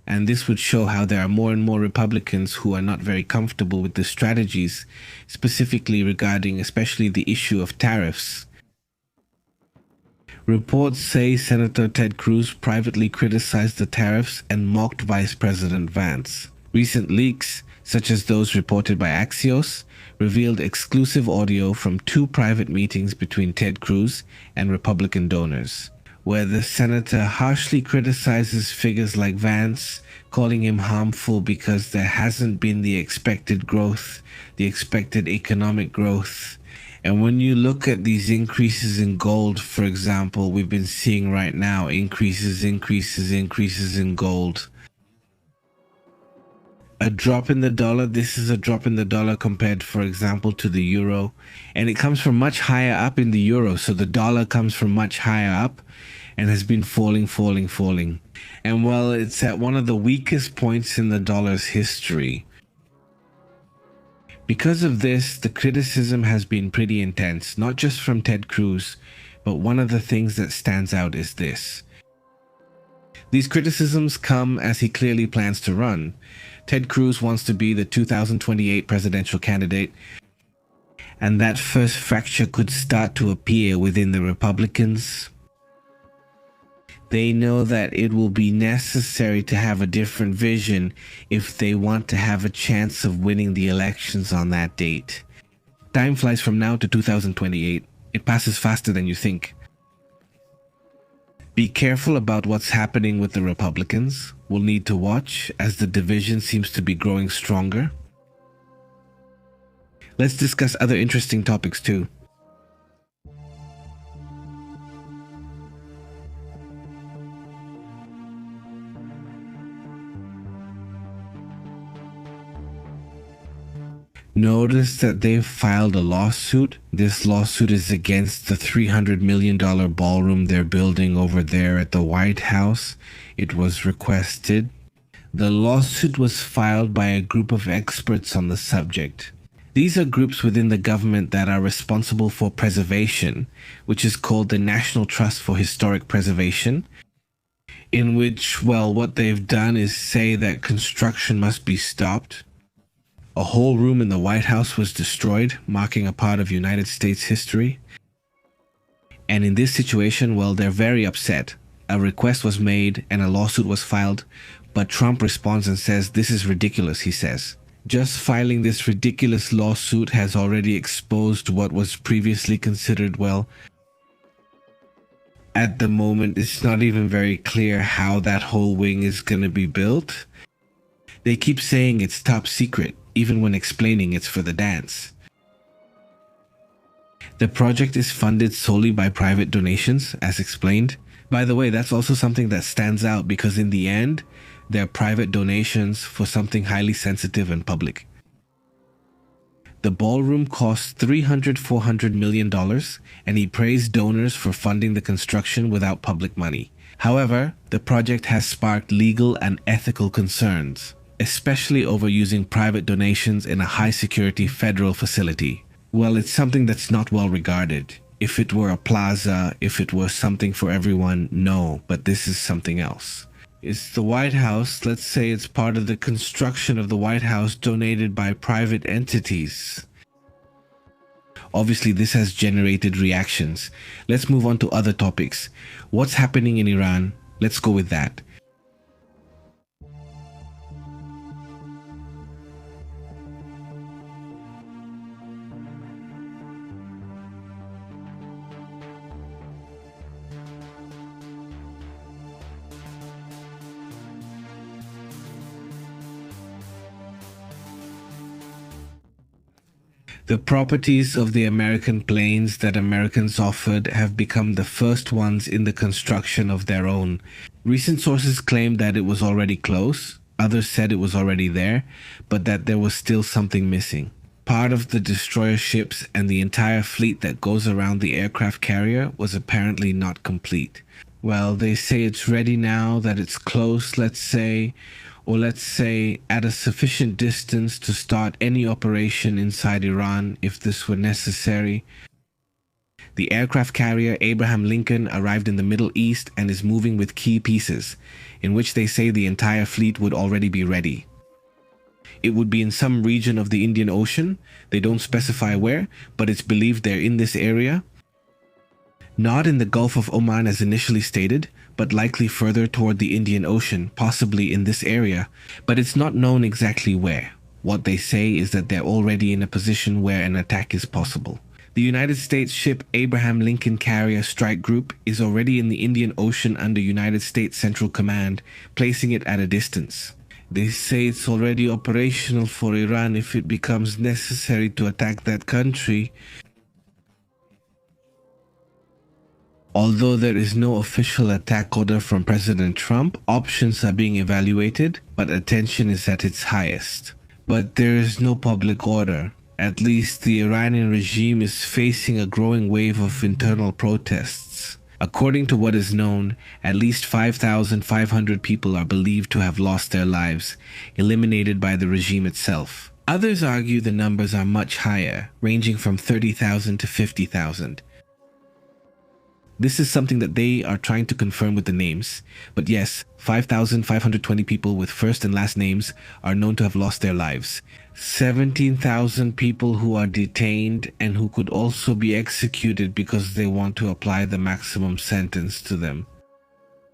And this would show how there are more and more Republicans who are not very comfortable with the strategies, specifically regarding especially the issue of tariffs. Reports say Senator Ted Cruz privately criticized the tariffs and mocked Vice President Vance. Recent leaks, such as those reported by Axios, revealed exclusive audio from 2 private meetings between Ted Cruz and Republican donors, where the senator harshly criticizes figures like Vance, calling him harmful because there hasn't been the expected growth, the expected economic growth. And when you look at these increases in gold, for example, we've been seeing right now increases in gold. A drop in the dollar, this is a drop in the dollar compared, for example, to the euro. And it comes from much higher up in the euro, so the dollar comes from much higher up and has been falling. And while it's at one of the weakest points in the dollar's history, because of this, the criticism has been pretty intense, not just from Ted Cruz, but one of the things that stands out is this. These criticisms come as he clearly plans to run. Ted Cruz wants to be the 2028 presidential candidate, and that first fracture could start to appear within the Republicans. They know that it will be necessary to have a different vision if they want to have a chance of winning the elections on that date. Time flies from now to 2028. It passes faster than you think. Be careful about what's happening with the Republicans. We'll need to watch as the division seems to be growing stronger. Let's discuss other interesting topics too. Notice that they've filed a lawsuit. This lawsuit is against the $300 million ballroom they're building over there at the White House. It was requested The lawsuit was filed by a group of experts on the subject. These are groups within the government that are responsible for preservation, which is called the National Trust for Historic Preservation, in which, well, what they've done is say that construction must be stopped. A whole room in the White House was destroyed, marking a part of United States history. And in this situation, well, they're very upset. A request was made and a lawsuit was filed, but Trump responds and says, "This is ridiculous," he says. Just filing this ridiculous lawsuit has already exposed what was previously considered, well, at the moment, it's not even very clear how that whole wing is going to be built. They keep saying it's top secret, even when explaining it's for the dance. The project is funded solely by private donations, as explained. By the way, that's also something that stands out because in the end, they're private donations for something highly sensitive and public. The ballroom costs $400 million, and he praised donors for funding the construction without public money. However, the project has sparked legal and ethical concerns, especially over using private donations in a high-security federal facility. Well, it's something that's not well regarded. If it were a plaza, if it were something for everyone, no, but this is something else. It's the White House. Let's say it's part of the construction of the White House donated by private entities. Obviously, this has generated reactions. Let's move on to other topics. What's happening in Iran? Let's go with that. The properties of the American planes that Americans offered have become the first ones in the construction of their own. Recent sources claimed that it was already close, others said it was already there, but that there was still something missing. Part of the destroyer ships and the entire fleet that goes around the aircraft carrier was apparently not complete. Well, they say it's ready now, that it's close, let's say at a sufficient distance to start any operation inside Iran if this were necessary. The aircraft carrier Abraham Lincoln arrived in the Middle East and is moving with key pieces, in which they say the entire fleet would already be ready. It would be in some region of the Indian Ocean. They don't specify where, but it's believed they're in this area. Not in the Gulf of Oman as initially stated, but likely further toward the Indian Ocean, possibly in this area, but it's not known exactly where. What they say is that they're already in a position where an attack is possible. The United States ship Abraham Lincoln Carrier Strike Group is already in the Indian Ocean under United States Central Command, placing it at a distance. They say it's already operational for Iran if it becomes necessary to attack that country. Although there is no official attack order from President Trump, options are being evaluated, but attention is at its highest. But there is no public order. At least the Iranian regime is facing a growing wave of internal protests. According to what is known, at least 5,500 people are believed to have lost their lives, eliminated by the regime itself. Others argue the numbers are much higher, ranging from 30,000 to 50,000. This is something that they are trying to confirm with the names. But yes, 5,520 people with first and last names are known to have lost their lives. 17,000 people who are detained and who could also be executed because they want to apply the maximum sentence to them.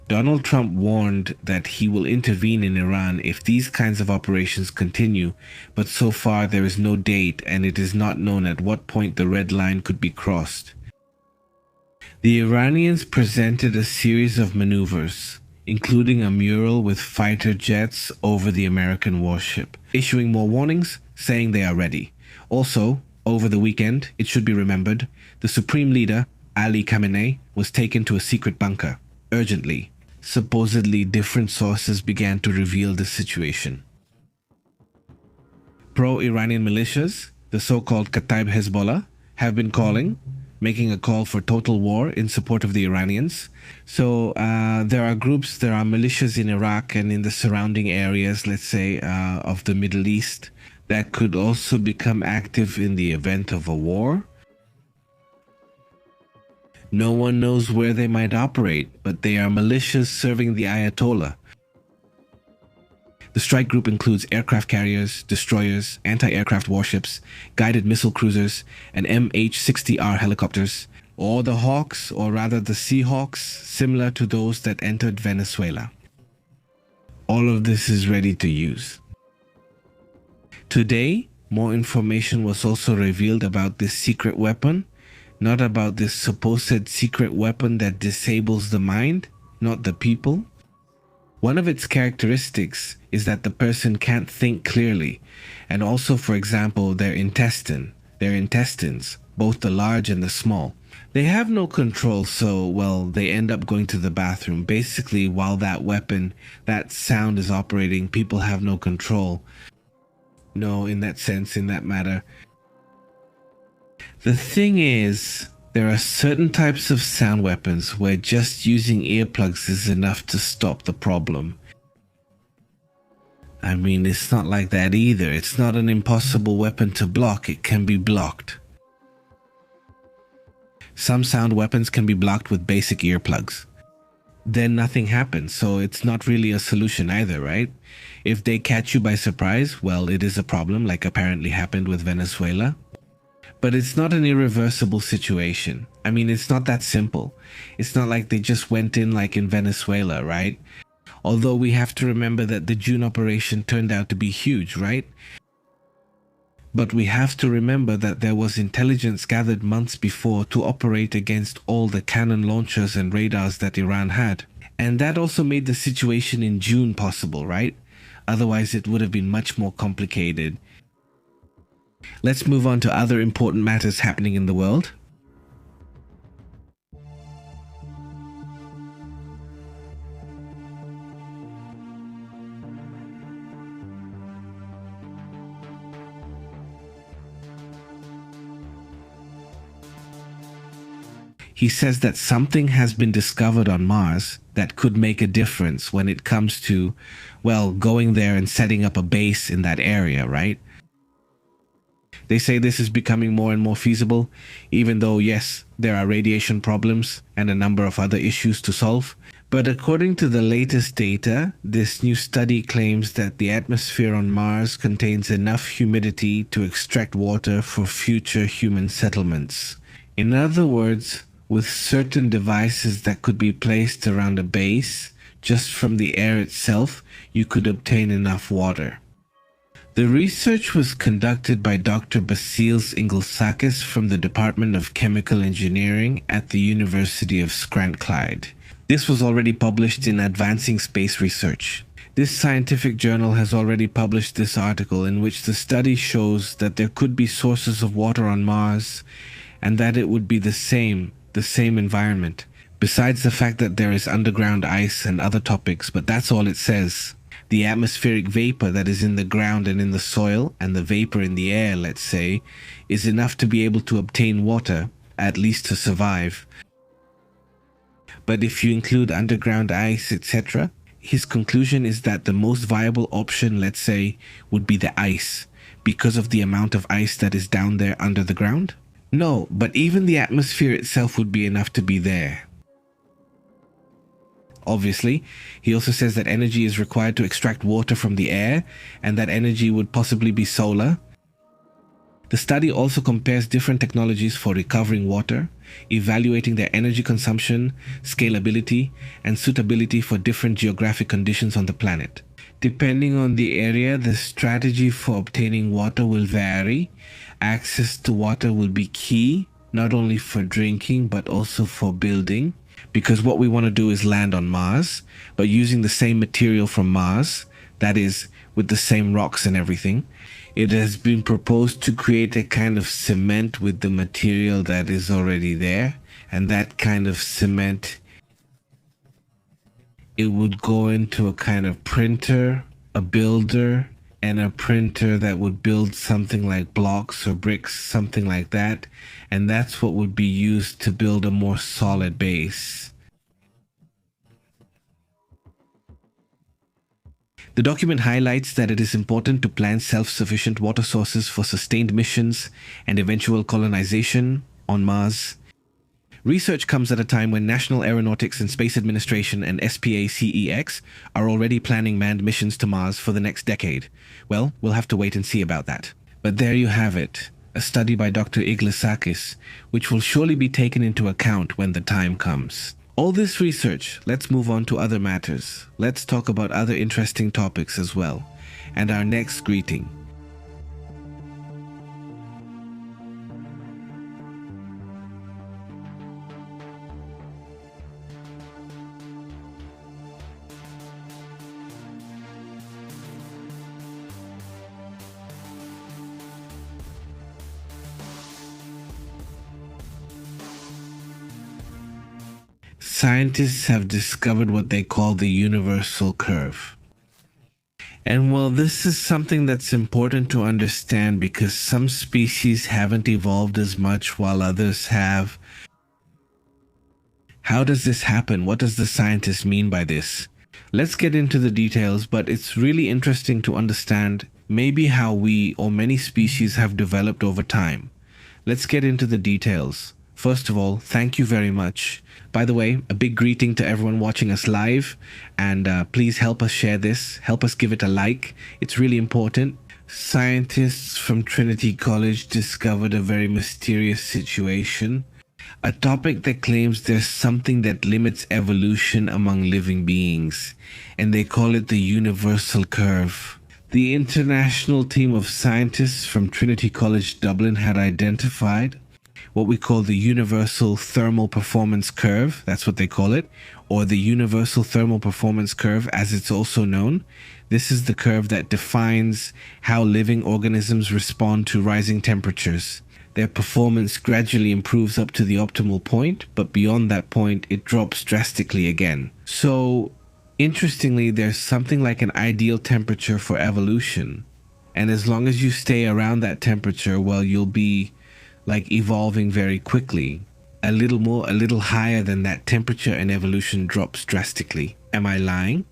Donald Trump warned that he will intervene in Iran if these kinds of operations continue, but so far there is no date and it is not known at what point the red line could be crossed. The Iranians presented a series of maneuvers, including a mural with fighter jets over the American warship, issuing more warnings, saying they are ready. Also, over the weekend, it should be remembered, the supreme leader, Ali Khamenei, was taken to a secret bunker, urgently. Supposedly, different sources began to reveal the situation. Pro-Iranian militias, the so-called Kataib Hezbollah, have been calling, making a call for total war in support of the Iranians. So there are groups, there are militias in Iraq and in the surrounding areas, let's say, of the Middle East, that could also become active in the event of a war. No one knows where they might operate, but they are militias serving the Ayatollah. The strike group includes aircraft carriers, destroyers, anti-aircraft warships, guided missile cruisers, and MH-60R helicopters, or the Hawks, or rather the Seahawks, similar to those that entered Venezuela. All of this is ready to use. Today, more information was also revealed about this secret weapon, not about this supposed secret weapon that disables the mind, not the people. One of its characteristics is that the person can't think clearly, and also, for example, their intestines, both the large and the small. They have no control, so, well, they end up going to the bathroom. Basically, while that weapon, that sound is operating, people have no control. No, in that sense, in that matter. The thing is, there are certain types of sound weapons where just using earplugs is enough to stop the problem. I mean, it's not like that either. It's not an impossible weapon to block. It can be blocked. Some sound weapons can be blocked with basic earplugs. Then nothing happens, so it's not really a solution either, right? If they catch you by surprise, well, it is a problem, like apparently happened with Venezuela. But it's not an irreversible situation. I mean, it's not that simple. It's not like they just went in like in Venezuela, right? Although we have to remember that the June operation turned out to be huge, right? But we have to remember that there was intelligence gathered months before to operate against all the cannon launchers and radars that Iran had. And that also made the situation in June possible, right? Otherwise, it would have been much more complicated. Let's move on to other important matters happening in the world. He says that something has been discovered on Mars that could make a difference when it comes to, well, going there and setting up a base in that area, right? They say this is becoming more and more feasible, even though, yes, there are radiation problems and a number of other issues to solve. But according to the latest data, this new study claims that the atmosphere on Mars contains enough humidity to extract water for future human settlements. In other words, with certain devices that could be placed around a base, just from the air itself, you could obtain enough water. The research was conducted by Dr. Basilis Ingelsakis from the Department of Chemical Engineering at the University of Strathclyde. This was already published in Advancing Space Research. This scientific journal has already published this article in which the study shows that there could be sources of water on Mars and that it would be the same environment, besides the fact that there is underground ice and other topics, but that's all it says. The atmospheric vapor that is in the ground and in the soil, and the vapor in the air, let's say, is enough to be able to obtain water, at least to survive. But if you include underground ice, etc., his conclusion is that the most viable option, let's say, would be the ice, because of the amount of ice that is down there under the ground. No, but even the atmosphere itself would be enough to be there. Obviously, he also says that energy is required to extract water from the air, and that energy would possibly be solar. The study also compares different technologies for recovering water, evaluating their energy consumption, scalability, and suitability for different geographic conditions on the planet. Depending on the area, the strategy for obtaining water will vary. Access to water will be key, not only for drinking, but also for building. Because what we want to do is land on Mars, but using the same material from Mars, that is, with the same rocks and everything. It has been proposed to create a kind of cement with the material that is already there, and that kind of cement, it would go into a kind of printer, a builder, and a printer that would build something like blocks or bricks, something like that. And that's what would be used to build a more solid base. The document highlights that it is important to plan self-sufficient water sources for sustained missions and eventual colonization on Mars. Research comes at a time when National Aeronautics and Space Administration and SPACEX are already planning manned missions to Mars for the next decade. Well, we'll have to wait and see about that. But there you have it, a study by Dr. Iglesiakis, which will surely be taken into account when the time comes. All this research, let's move on to other matters. Let's talk about other interesting topics as well. And our next greeting. Scientists have discovered what they call the universal curve. And well, this is something that's important to understand because some species haven't evolved as much while others have. How does this happen? What does the scientist mean by this? Let's get into the details, but it's really interesting to understand maybe how we or many species have developed over time. Let's get into the details. First of all, thank you very much. By the way, a big greeting to everyone watching us live, and please help us share this, help us give it a like. It's really important. Scientists from Trinity College discovered a very mysterious situation, a topic that claims there's something that limits evolution among living beings, and they call it the universal curve. The international team of scientists from Trinity College Dublin had identified what we call the universal thermal performance curve, that's what they call it, or the universal thermal performance curve as it's also known. This is the curve that defines how living organisms respond to rising temperatures. Their performance gradually improves up to the optimal point, but beyond that point, it drops drastically again. So, interestingly, there's something like an ideal temperature for evolution. And as long as you stay around that temperature, well, you'll be like evolving very quickly. A little higher than that temperature and evolution drops drastically. Am I lying?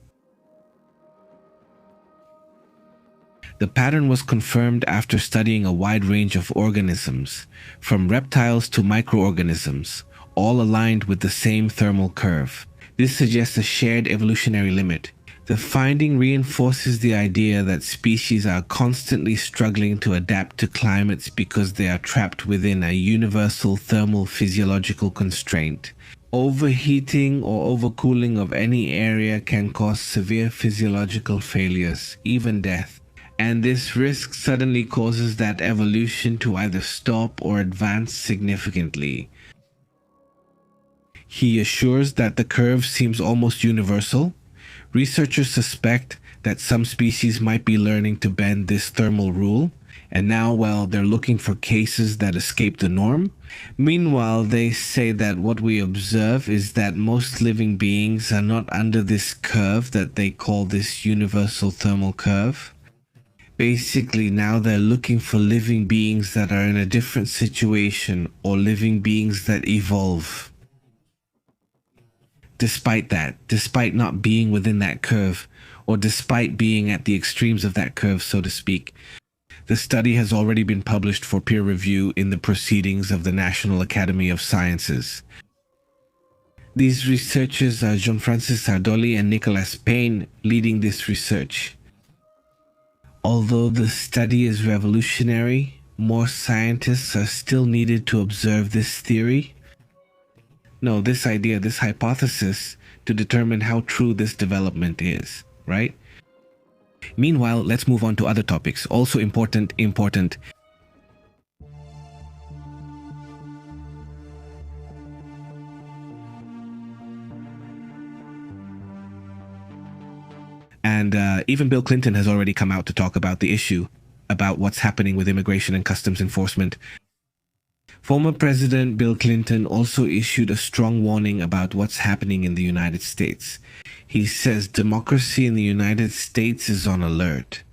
The pattern was confirmed after studying a wide range of organisms, from reptiles to microorganisms, all aligned with the same thermal curve. This suggests a shared evolutionary limit. The finding reinforces the idea that species are constantly struggling to adapt to climates because they are trapped within a universal thermal physiological constraint. Overheating or overcooling of any area can cause severe physiological failures, even death. And this risk suddenly causes that evolution to either stop or advance significantly. He assures that the curve seems almost universal. Researchers suspect that some species might be learning to bend this thermal rule, and now, well, they're looking for cases that escape the norm. Meanwhile, they say that what we observe is that most living beings are not under this curve that they call this universal thermal curve. Basically, now they're looking for living beings that are in a different situation or living beings that evolve. Despite not being within that curve, or despite being at the extremes of that curve, so to speak, the study has already been published for peer review in the Proceedings of the National Academy of Sciences. These researchers are Jean-Francis Sardoli and Nicolas Payne leading this research. Although the study is revolutionary, more scientists are still needed to observe this theory. No, this idea, this hypothesis, to determine how true this development is, right? Meanwhile, let's move on to other topics, also important. And even Bill Clinton has already come out to talk about the issue, about what's happening with immigration and customs enforcement. Former President Bill Clinton also issued a strong warning about what's happening in the United States. He says democracy in the United States is on alert.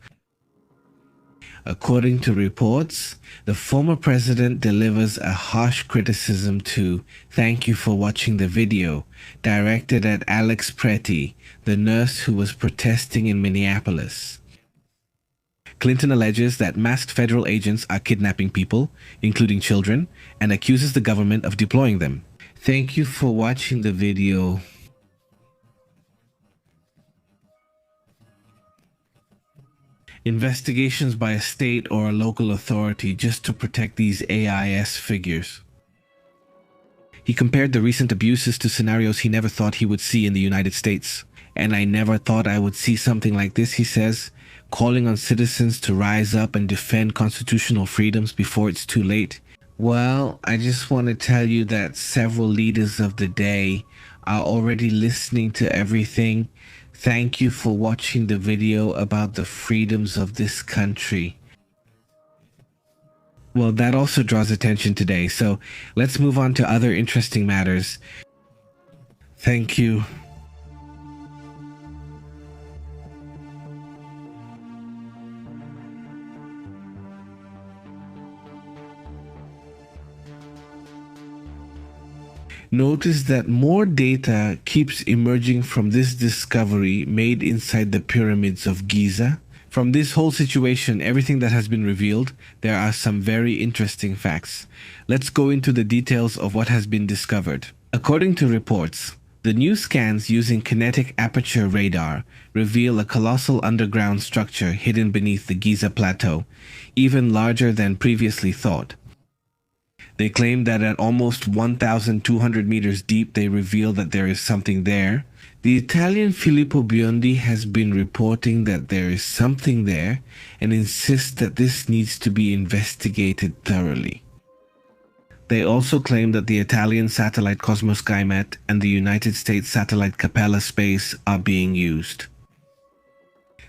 According to reports, the former president delivers a harsh criticism to "Thank you for watching the video," directed at Alex Pretty, the nurse who was protesting in Minneapolis. Clinton alleges that masked federal agents are kidnapping people, including children, and accuses the government of deploying them. Thank you for watching the video. Investigations by a state or a local authority just to protect these AIS figures. He compared the recent abuses to scenarios he never thought he would see in the United States. "And I never thought I would see something like this," he says, calling on citizens to rise up and defend constitutional freedoms before it's too late. Well, I just want to tell you that several leaders of the day are already listening to everything. Thank you for watching the video about the freedoms of this country. Well, that also draws attention today, so let's move on to other interesting matters. Thank you. Notice that more data keeps emerging from this discovery made inside the pyramids of Giza. From this whole situation, everything that has been revealed, there are some very interesting facts. Let's go into the details of what has been discovered. According to reports, the new scans using kinetic aperture radar reveal a colossal underground structure hidden beneath the Giza plateau, even larger than previously thought. They claim that at almost 1,200 meters deep, they reveal that there is something there. The Italian Filippo Biondi has been reporting that there is something there and insists that this needs to be investigated thoroughly. They also claim that the Italian satellite Cosmos Skymet and the United States satellite Capella Space are being used.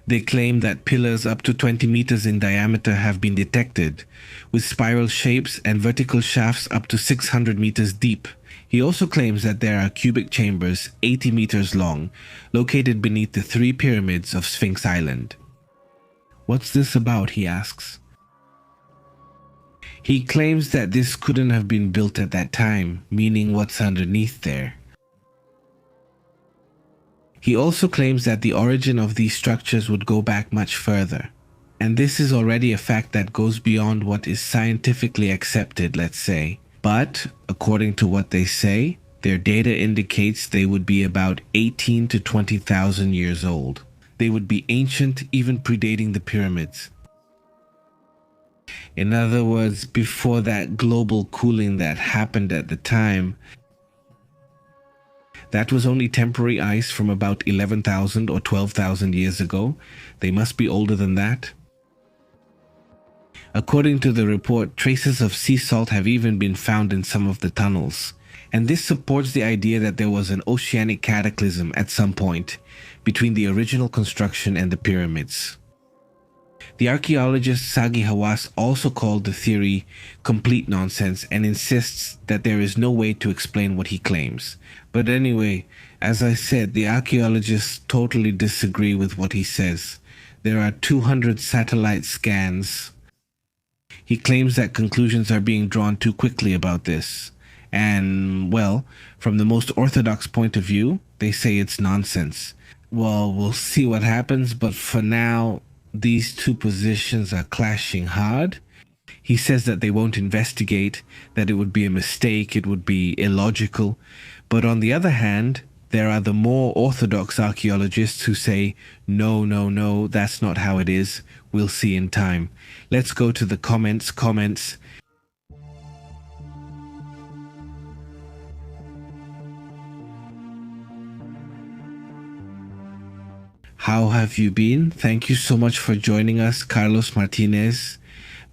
They claim that pillars up to 20 meters in diameter have been detected, with spiral shapes and vertical shafts up to 600 meters deep. He also claims that there are cubic chambers 80 meters long, located beneath the 3 pyramids of Sphinx Island. "What's this about?" he asks. He claims that this couldn't have been built at that time, meaning what's underneath there. He also claims that the origin of these structures would go back much further. And this is already a fact that goes beyond what is scientifically accepted, let's say. But, according to what they say, their data indicates they would be about 18 to 20,000 years old. They would be ancient, even predating the pyramids. In other words, before that global cooling that happened at the time, that was only temporary ice from about 11,000 or 12,000 years ago. They must be older than that. According to the report, traces of sea salt have even been found in some of the tunnels. And this supports the idea that there was an oceanic cataclysm at some point between the original construction and the pyramids. The archaeologist Sagi Hawass also called the theory complete nonsense and insists that there is no way to explain what he claims. But anyway, as I said, the archaeologists totally disagree with what he says. There are 200 satellite scans. He claims that conclusions are being drawn too quickly about this. And, well, from the most orthodox point of view, they say it's nonsense. Well, we'll see what happens, but for now, these two positions are clashing hard. He says that they won't investigate, that it would be a mistake, it would be illogical. But on the other hand, there are the more orthodox archaeologists who say, no, that's not how it is. We'll see in time. Let's go to the comments. How have you been? Thank you so much for joining us, Carlos Martinez.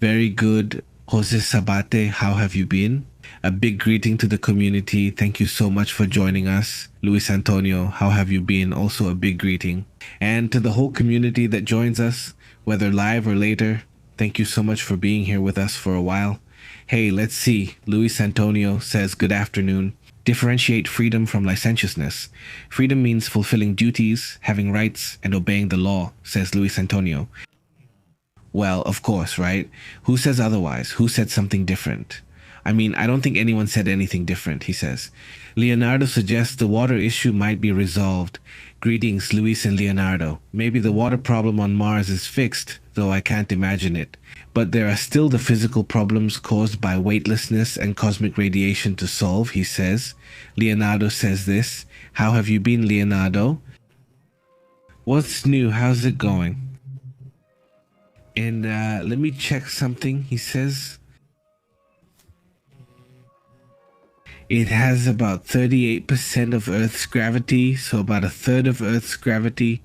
Very good. Jose Sabate, how have you been? A big greeting to the community. Thank you so much for joining us. Luis Antonio, how have you been? Also a big greeting. And to the whole community that joins us, whether live or later, thank you so much for being here with us for a while. Hey, let's see. Luis Antonio says, good afternoon. Differentiate freedom from licentiousness. Freedom means fulfilling duties, having rights, and obeying the law, says Luis Antonio. Well, of course, right? Who says otherwise? Who said something different? I mean, I don't think anyone said anything different, he says. Leonardo suggests the water issue might be resolved. Greetings, Luis and Leonardo. Maybe the water problem on Mars is fixed, though I can't imagine it. But there are still the physical problems caused by weightlessness and cosmic radiation to solve, he says. Leonardo says this. How have you been, Leonardo? What's new? How's it going? And let me check something, he says. It has about 38% of Earth's gravity, so about a third of Earth's gravity.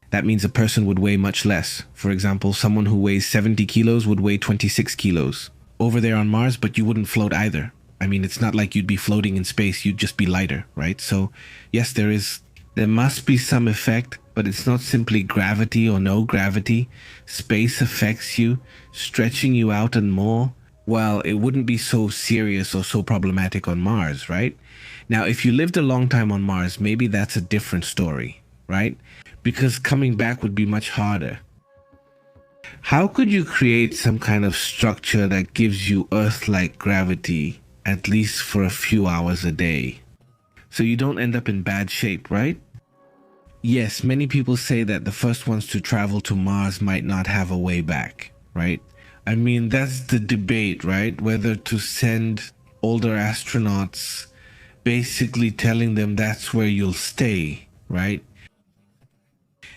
That means a person would weigh much less. For example, someone who weighs 70 kilos would weigh 26 kilos over there on Mars, but you wouldn't float either. I mean, it's not like you'd be floating in space, you'd just be lighter, right? So yes, there must be some effect, but it's not simply gravity or no gravity. Space affects you, stretching you out and more. Well, it wouldn't be so serious or so problematic on Mars, right? Now, if you lived a long time on Mars, maybe that's a different story, right? Because coming back would be much harder. How could you create some kind of structure that gives you Earth-like gravity, at least for a few hours a day, so you don't end up in bad shape, right? Yes, many people say that the first ones to travel to Mars might not have a way back, right? I mean, that's the debate, right? Whether to send older astronauts, basically telling them that's where you'll stay, right?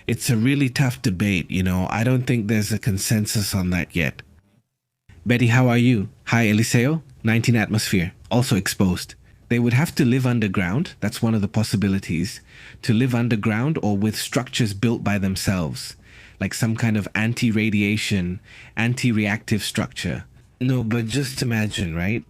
It's a really tough debate, you know. I don't think there's a consensus on that yet. Betty, how are you? Hi, Eliseo. 19 atmosphere, also exposed. They would have to live underground. That's one of the possibilities. To live underground or with structures built by themselves, like some kind of anti-radiation, anti-reactive structure. No, but just imagine, right?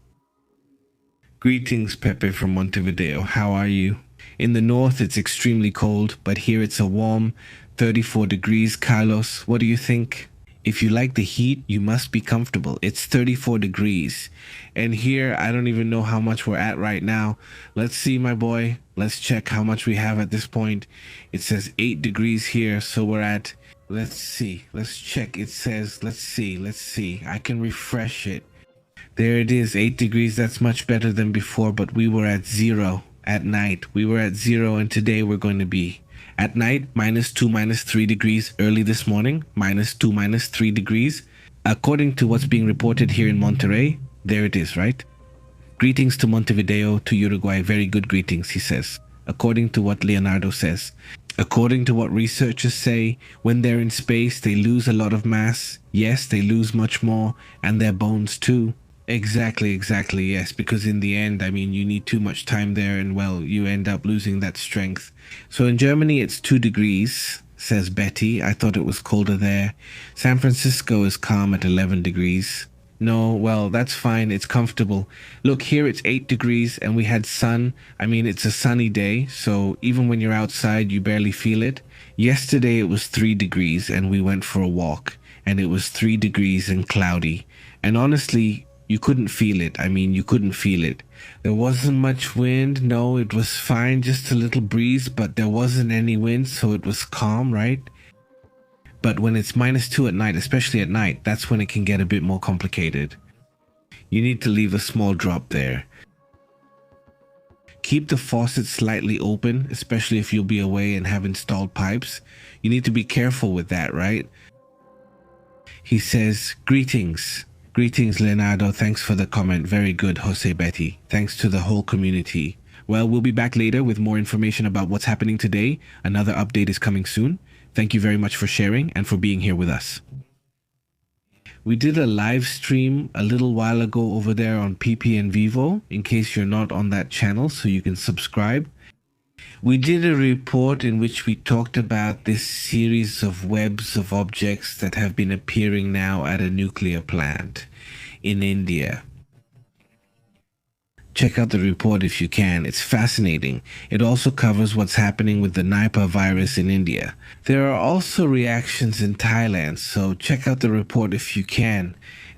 Greetings, Pepe from Montevideo. How are you? In the north, it's extremely cold, but here it's a warm 34 degrees. Carlos, what do you think? If you like the heat, you must be comfortable. It's 34 degrees. And here, I don't even know how much we're at right now. Let's see, my boy. Let's check how much we have at this point. It says 8 degrees here, so we're at... Let's see. Let's check. It says, let's see. I can refresh it. There it is, 8 degrees. That's much better than before, but we were at 0 at night. We were at 0, and today we're going to be at night, -2, -3 degrees. Early this morning, -2, -3 degrees. According to what's being reported here in Monterrey, there it is, right? Greetings to Montevideo, to Uruguay. Very good greetings, he says. According to what Leonardo says. According to what researchers say, when they're in space, they lose a lot of mass. Yes, they lose much more, and their bones too. Exactly, yes, because in the end, I mean, you need too much time there, and well, you end up losing that strength. So in Germany, it's 2 degrees, says Betty. I thought it was colder there. San Francisco is calm at 11 degrees. No, well, that's fine. It's comfortable. Look, here it's 8 degrees and we had sun. I mean, it's a sunny day, so even when you're outside, you barely feel it. Yesterday, it was 3 degrees and we went for a walk, and it was 3 degrees and cloudy. And honestly, you couldn't feel it. I mean, you couldn't feel it. There wasn't much wind. No, it was fine. Just a little breeze, but there wasn't any wind, so it was calm, right? But when it's -2 at night, especially at night, that's when it can get a bit more complicated. You need to leave a small drop there. Keep the faucet slightly open, especially if you'll be away and have installed pipes. You need to be careful with that, right? He says, greetings. Greetings, Leonardo. Thanks for the comment. Very good, Jose Betty. Thanks to the whole community. Well, we'll be back later with more information about what's happening today. Another update is coming soon. Thank you very much for sharing and for being here with us. We did a live stream a little while ago over there on PP and Vivo, in case you're not on that channel, so you can subscribe. We did a report in which we talked about this series of webs of objects that have been appearing now at a nuclear plant in India. Check out the report if you can. It's fascinating. It also covers what's happening with the Nipah virus in India. There are also reactions in Thailand, so check out the report if you can.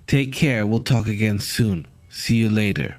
Take care. We'll talk again soon. See you later.